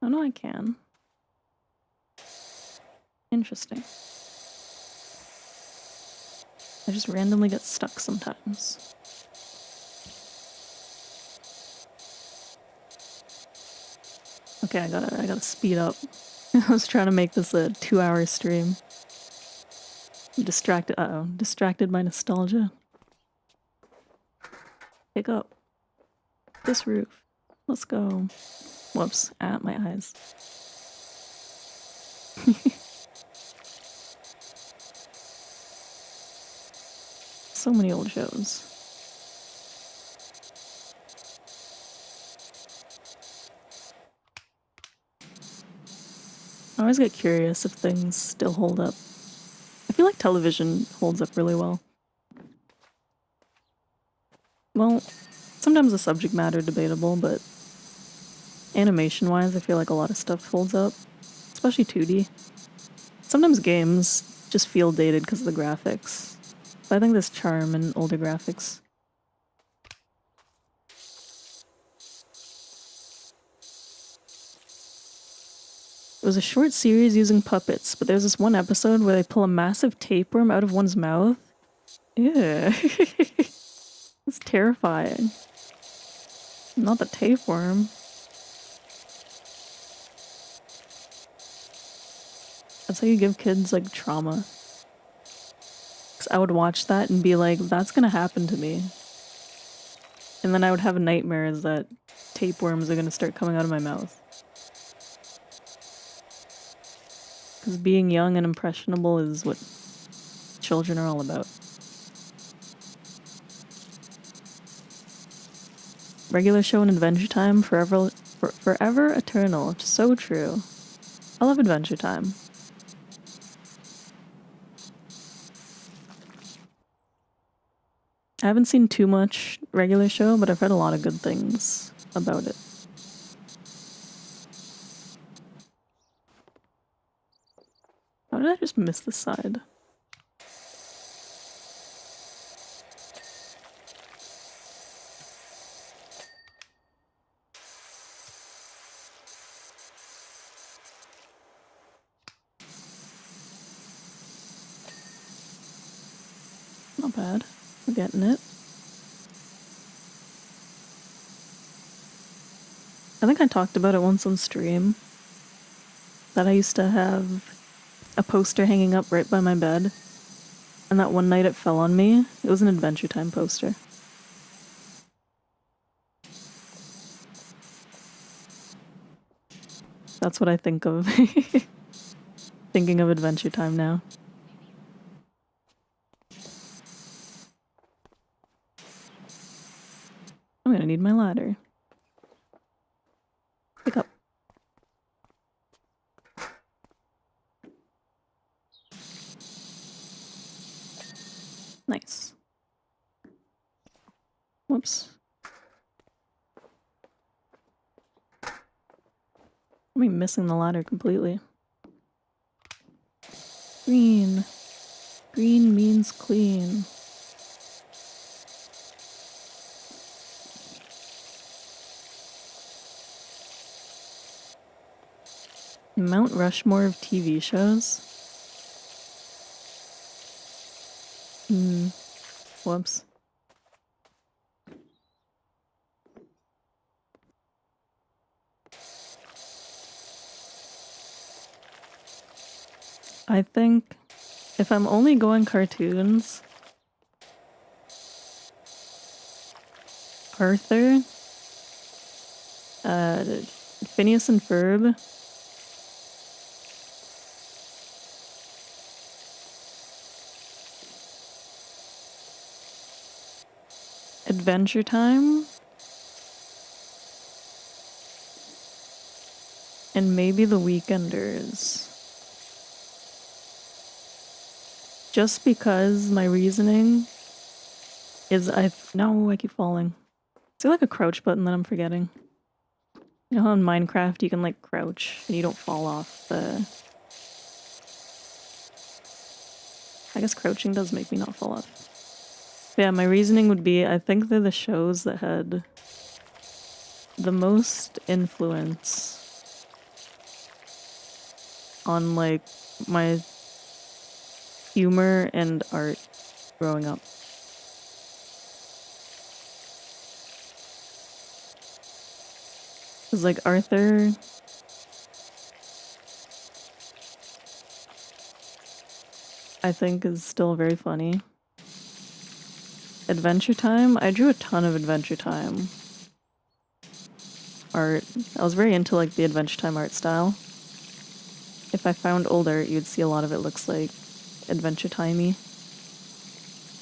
Oh no, I can. Interesting. I just randomly get stuck sometimes. Okay, I gotta speed up. I was trying to make this a 2-hour stream. I'm distracted. Uh-oh, distracted by nostalgia. Pick up this roof. Let's go. Whoops, my eyes. So many old shows. I always get curious if things still hold up. I feel like television holds up really well. Well, sometimes the subject matter debatable, but animation-wise, I feel like a lot of stuff holds up, especially 2D. Sometimes games just feel dated because of the graphics, but I think there's charm in older graphics. It was a short series using puppets, but there's this one episode where they pull a massive tapeworm out of one's mouth. Ew. It's terrifying. Not the tapeworm. That's how you give kids, like, trauma. 'Cause I would watch that and be like, that's gonna happen to me. And then I would have nightmares that tapeworms are gonna start coming out of my mouth. Because being young and impressionable is what children are all about. Regular show and Adventure Time, forever eternal. So true. I love Adventure Time. I haven't seen too much regular show, but I've heard a lot of good things about it. How did I just miss this side? Not bad. We're getting it. I think I talked about it once on stream. That I used to have a poster hanging up right by my bed. And that one night it fell on me. It was an Adventure Time poster. That's what I think of. Thinking of Adventure Time now. I'm gonna need my ladder. Pick up. Nice. Whoops. I'm missing the ladder completely. Green. Green means clean. Mount Rushmore of TV shows? Whoops. I think If I'm only going cartoons, Arthur, Phineas and Ferb, Adventure Time, and maybe The Weekenders. Just because my reasoning is no, I keep falling. Is there like a crouch button that I'm forgetting? You know how in Minecraft you can like crouch and you don't fall off the... I guess crouching does make me not fall off. But yeah, my reasoning would be I think they're the shows that had the most influence on like my humor and art growing up. Cause like Arthur, I think is still very funny. Adventure Time, I drew a ton of Adventure Time art. I was very into like the Adventure Time art style. If I found old art, you'd see a lot of it looks like Adventure Timey.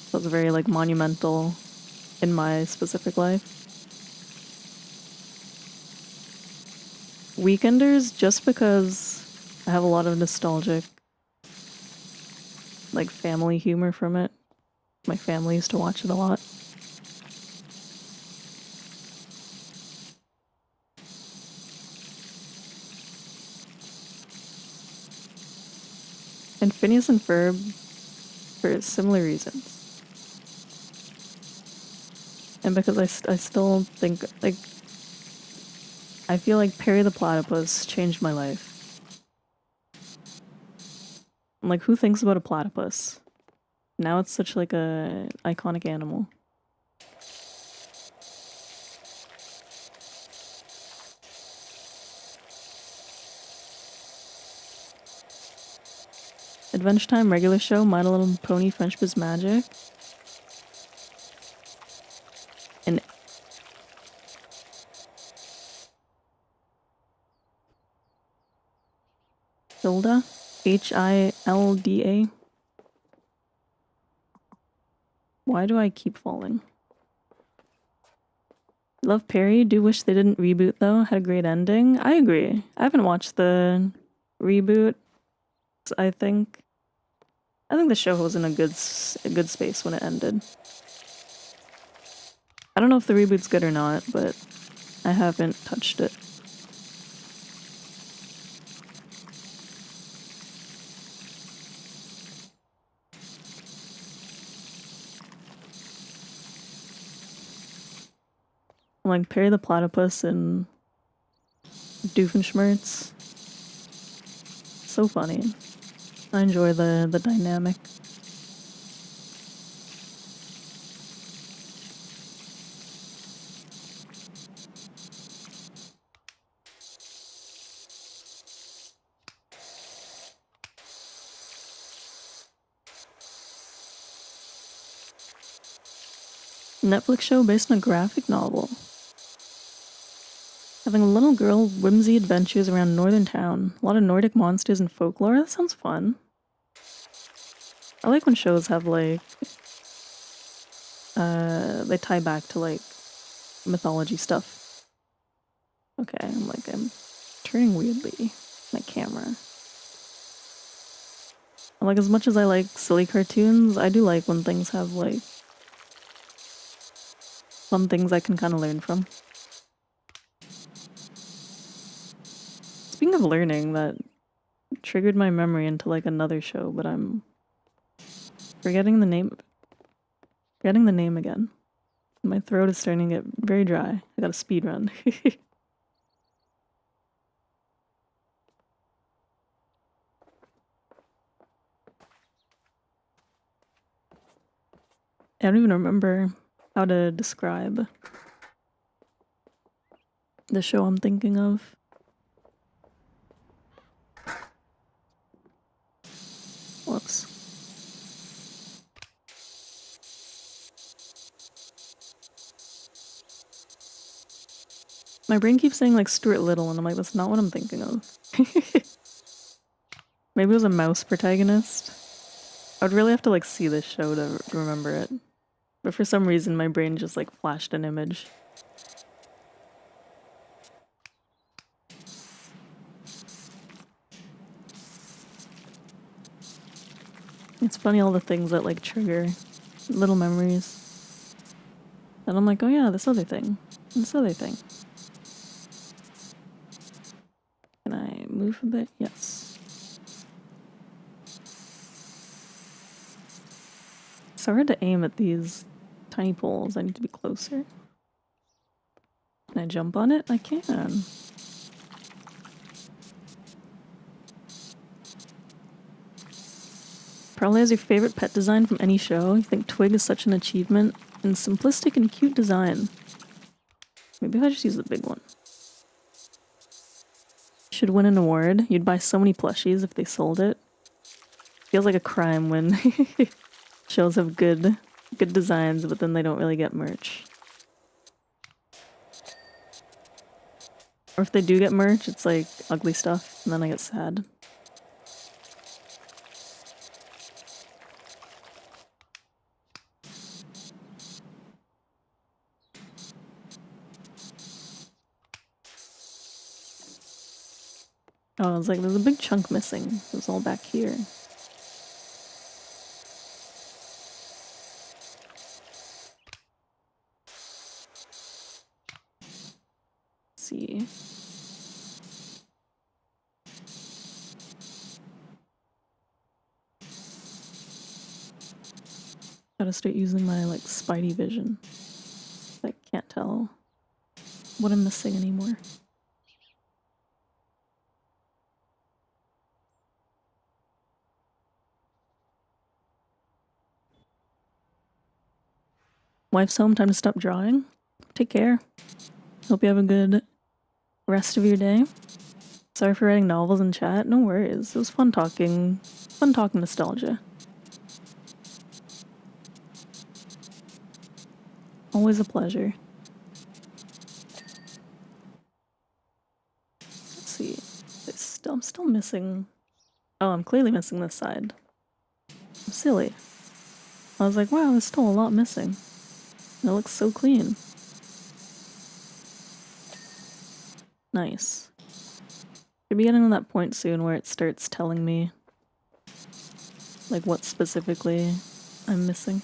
So it's very like monumental in my specific life. Weekenders, just because I have a lot of nostalgic like family humor from it. My family used to watch it a lot. And Phineas and Ferb for similar reasons. And because I still think, like, I feel like Perry the Platypus changed my life. I'm like, who thinks about a platypus? Now it's such like a iconic animal. Adventure Time, regular show, My Little Pony, Friendship is Magic. And Hilda, Hilda. Why do I keep falling? Love Perry, do wish they didn't reboot though, had a great ending. I agree. I haven't watched the reboot. I think the show was in a good space when it ended. I don't know if the reboot's good or not, but I haven't touched it. I'm like Perry the Platypus and Doofenshmirtz. So funny. I enjoy the dynamic. Netflix show based on a graphic novel. Having a little girl whimsy adventures around northern town. A lot of Nordic monsters and folklore. That sounds fun. I like when shows have like they tie back to like mythology stuff. Okay, I'm turning weirdly my camera. And like as much as I like silly cartoons, I do like when things have like fun things I can kind of learn from. Speaking of learning, that triggered my memory into like another show, but I'm forgetting the name. Forgetting the name again. My throat is starting to get very dry. I got a speed run. I don't even remember how to describe the show I'm thinking of. Whoops. My brain keeps saying like Stuart Little, and I'm like, that's not what I'm thinking of. Maybe it was a mouse protagonist. I would really have to like see this show to remember it. But for some reason my brain just like flashed an image. It's funny all the things that like trigger little memories. And I'm like, oh yeah, this other thing. This other thing. Can I move a bit? Yes. It's so hard to aim at these tiny poles. I need to be closer. Can I jump on it? I can. Probably has your favorite pet design from any show. You think Twig is such an achievement in simplistic and cute design. Maybe if I just use the big one. Should win an award. You'd buy so many plushies if they sold it. Feels like a crime when shows have good designs, but then they don't really get merch. Or if they do get merch, it's like ugly stuff, and then I get sad. Oh, I was like, there's a big chunk missing. It was all back here. Let's see. Gotta start using my, like, spidey vision. I can't tell what I'm missing anymore. Wife's home, time to stop drawing. Take care. Hope you have a good rest of your day. Sorry for writing novels in chat. No worries. It was fun talking nostalgia. Always a pleasure. Let's see. I'm still missing... Oh, I'm clearly missing this side. I'm silly. I was like, wow, there's still a lot missing. And it looks so clean. Nice. Should be getting to that point soon where it starts telling me like what specifically I'm missing.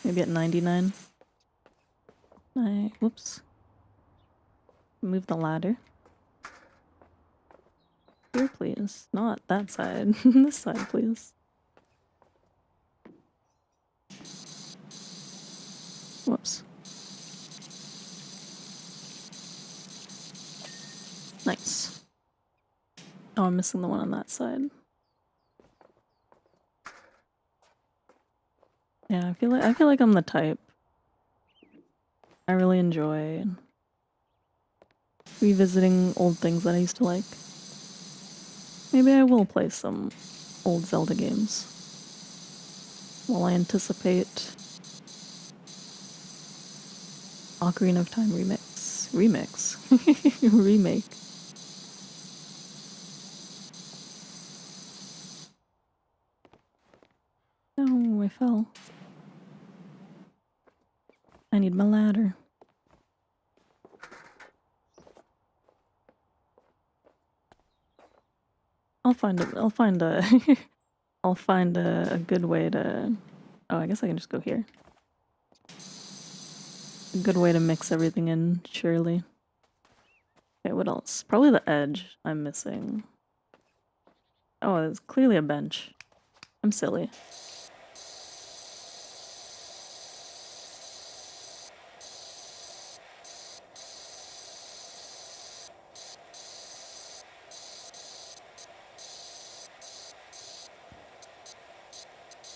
Maybe at 99. Whoops. Move the ladder. Here, please. Not that side. This side, please. Whoops. Nice. Oh, I'm missing the one on that side. Yeah, I feel like I'm the type. I really enjoy revisiting old things that I used to like. Maybe I will play some old Zelda games while I anticipate Ocarina of Time remake. No, I fell. I need my ladder. I'll find a good way to... Oh, I guess I can just go here. A good way to mix everything in, surely. Okay, what else? Probably the edge I'm missing. Oh, there's clearly a bench. I'm silly.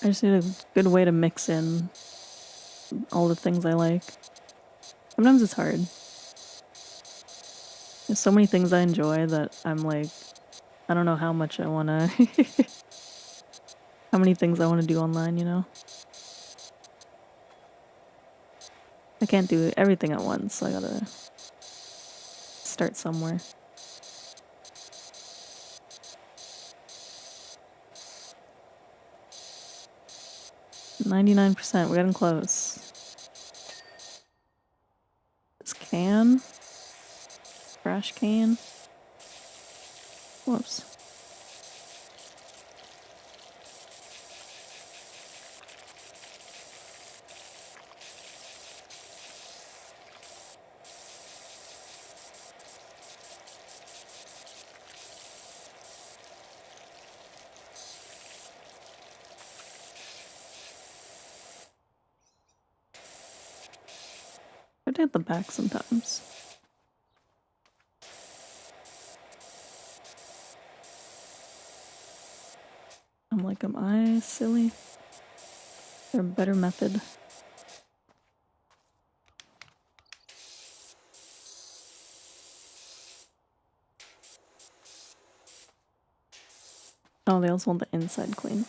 I just need a good way to mix in all the things I like. Sometimes it's hard. There's so many things I enjoy that I'm like, I don't know how much I wanna... how many things I wanna do online, you know? I can't do everything at once, so I gotta start somewhere. %99%, we're getting close. This can. Trash can. Whoops. I do at the back sometimes. I'm like, am I silly? Is there a better method? Oh, they also want the inside clean.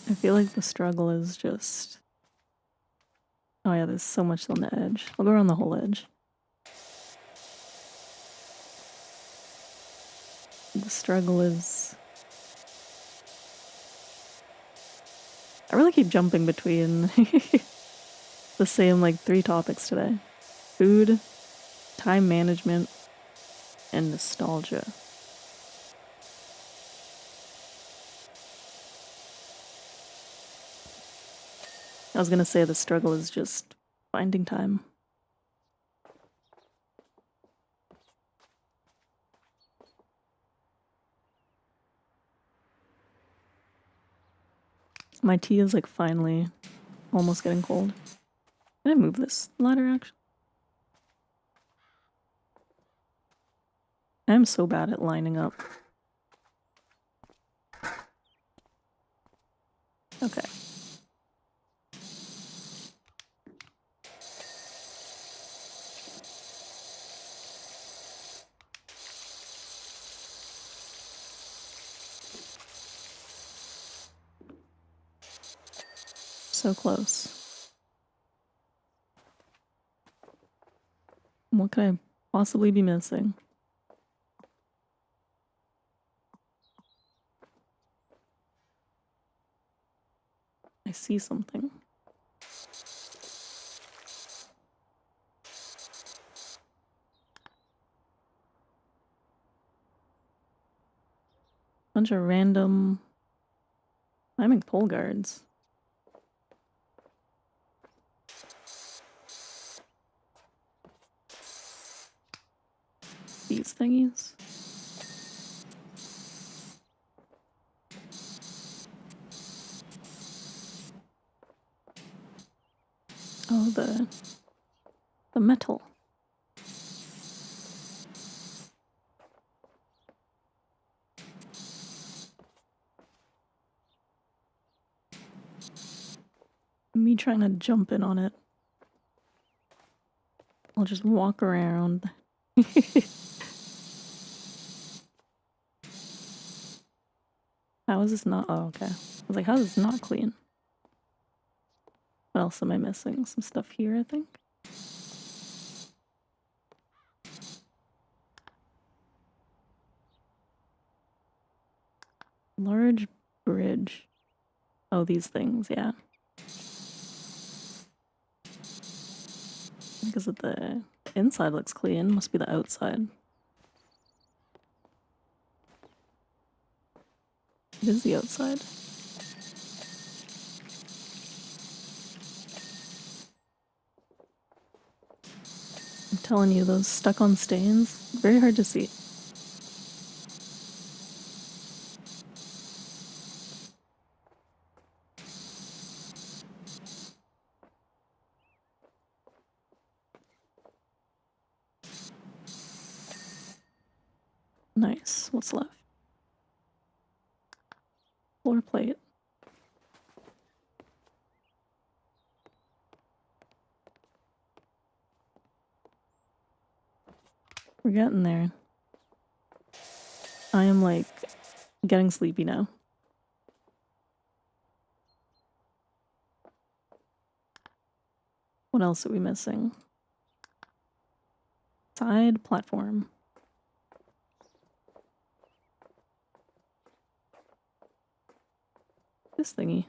I feel like the struggle is just... Oh yeah, there's so much on the edge. I'll go around the whole edge. The struggle is... I really keep jumping between the same like 3 topics today. Food, time management, and nostalgia. I was gonna say the struggle is just finding time. My tea is like finally almost getting cold. Can I move this ladder actually? I'm so bad at lining up. Okay. So close. What could I possibly be missing? I see something. Bunch of random... I make pole guards. These thingies. Oh, the metal. Me trying to jump in on it. I'll just walk around. How is this not? Oh, okay. I was like, how is this not clean? What else am I missing? Some stuff here, I think. Large bridge. Oh, these things, yeah. Because the inside looks clean, must be the outside. It is the outside. I'm telling you, those stuck-on stains, very hard to see. Nice. What's left? Floor plate. We're getting there. I am like getting sleepy now. What else are we missing? Side platform. This thingy.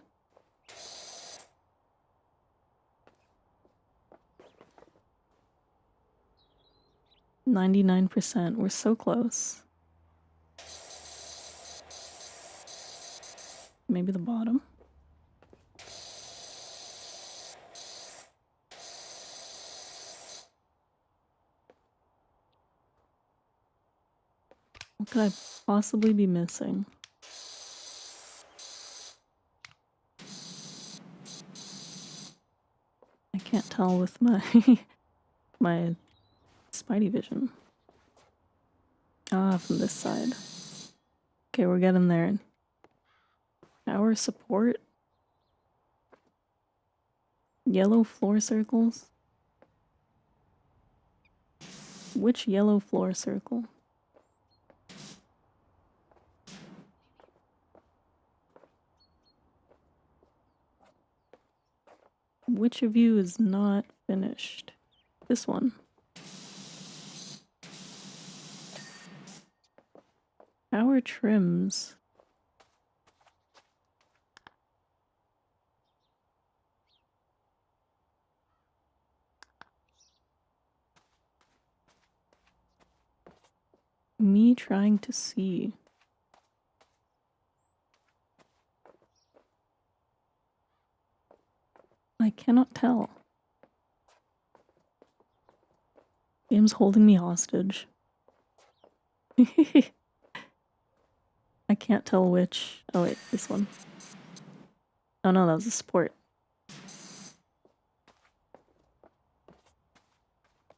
%. We're so close. Maybe the bottom. What could I possibly be missing? I can't tell with my my spidey vision. Ah, from this side. Okay, we're getting there. Power support. Yellow floor circles. Which yellow floor circle? Which of you is not finished? This one. Power trims. Me trying to see. I cannot tell. Game's holding me hostage. I can't tell which. Oh wait, this one. Oh no, that was a support.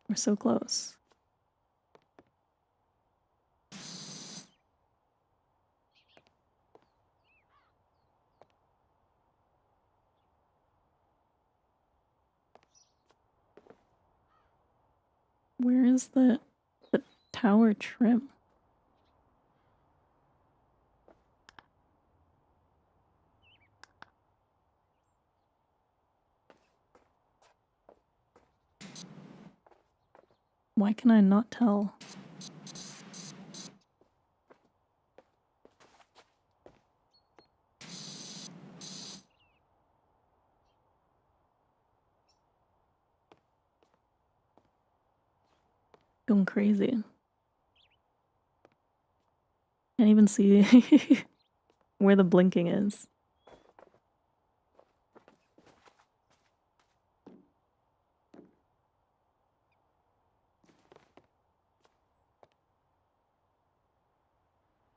We're so close. Where is the tower trim? Why can I not tell? Going crazy. Can't even see where the blinking is.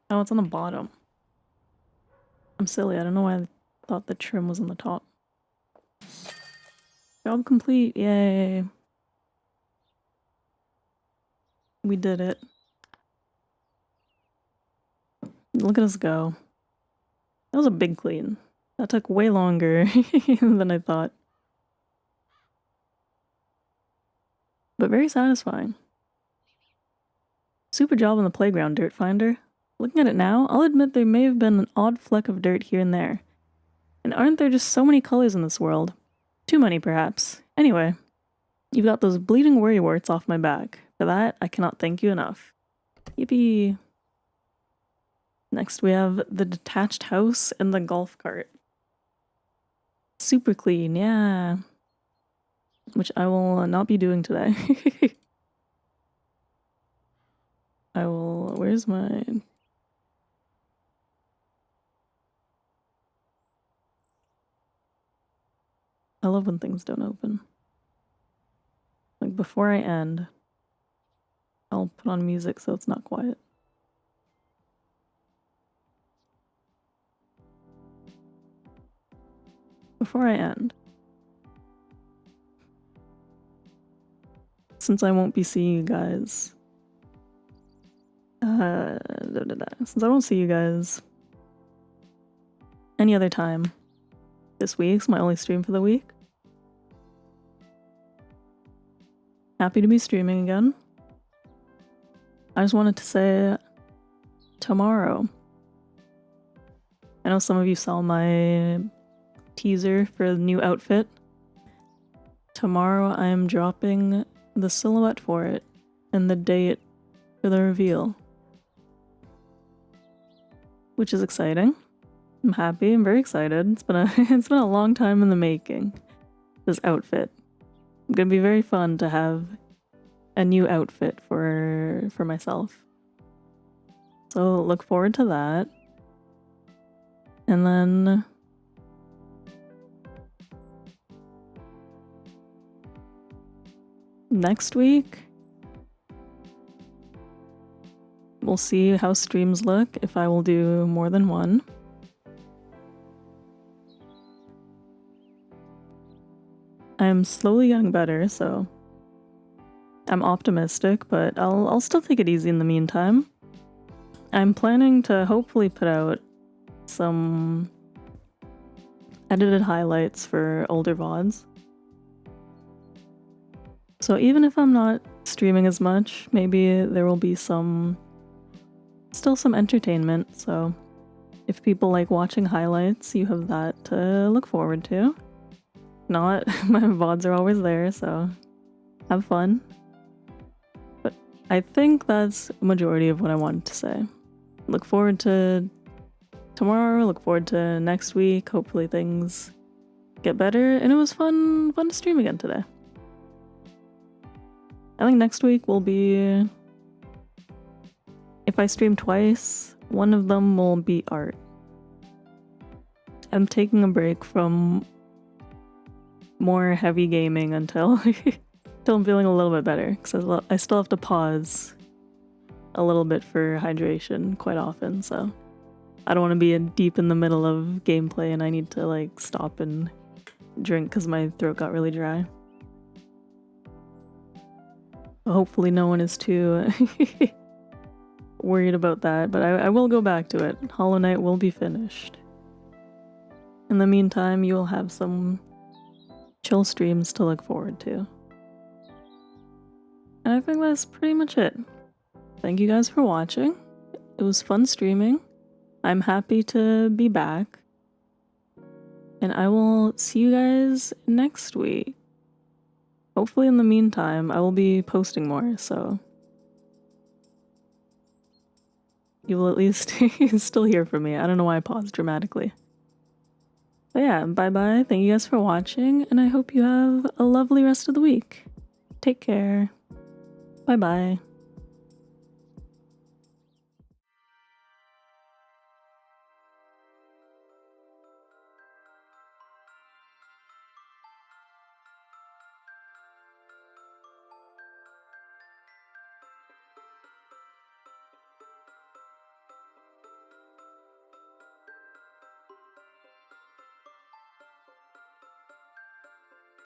Oh, it's on the bottom. I'm silly. I don't know why I thought the trim was on the top. Job complete. Yay. We did it. Look at us go. That was a big clean. That took way longer than I thought. But very satisfying. Super job on the playground, Dirt Finder. Looking at it now, I'll admit there may have been an odd fleck of dirt here and there. And aren't there just so many colors in this world? Too many, perhaps. Anyway, you've got those bleeding worrywarts off my back. For that, I cannot thank you enough. Yippee! Next we have the detached house and the golf cart. Super clean, yeah. Which I will not be doing today. I will... Where's my... I love when things don't open. Like, before I end, I'll put on music so it's not quiet. Before I end, since I won't be seeing you guys, since I won't see you guys any other time, this week's my only stream for the week. Happy to be streaming again. I just wanted to say tomorrow. I know some of you saw my teaser for the new outfit. Tomorrow I am dropping the silhouette for it and the date for the reveal, which is exciting. I'm happy. I'm very excited. It's been a long time in the making, this outfit. It's gonna be very fun to have a new outfit for myself. So look forward to that. And then next week we'll see how streams look, if I will do more than one. I'm slowly getting better, so I'm optimistic, but I'll still take it easy in the meantime. I'm planning to hopefully put out some edited highlights for older VODs. So even if I'm not streaming as much, maybe there will be still some entertainment, so if people like watching highlights, you have that to look forward to. Not, my VODs are always there, so have fun. But I think that's a majority of what I wanted to say. Look forward to tomorrow, look forward to next week. Hopefully things get better, and it was fun to stream again today. I think next week will be, if I stream twice, one of them will be art. I'm taking a break from more heavy gaming until I'm feeling a little bit better, because I still have to pause a little bit for hydration quite often, so I don't want to be deep in the middle of gameplay and I need to like stop and drink because my throat got really dry. Hopefully no one is too worried about that, but I will go back to it. Hollow Knight will be finished. In the meantime, you will have some chill streams to look forward to. And I think that's pretty much it. Thank you guys for watching. It was fun streaming. I'm happy to be back. And I will see you guys next week. Hopefully in the meantime, I will be posting more, so you will at least still hear from me. I don't know why I paused dramatically. But yeah, bye-bye. Thank you guys for watching, and I hope you have a lovely rest of the week. Take care. Bye-bye.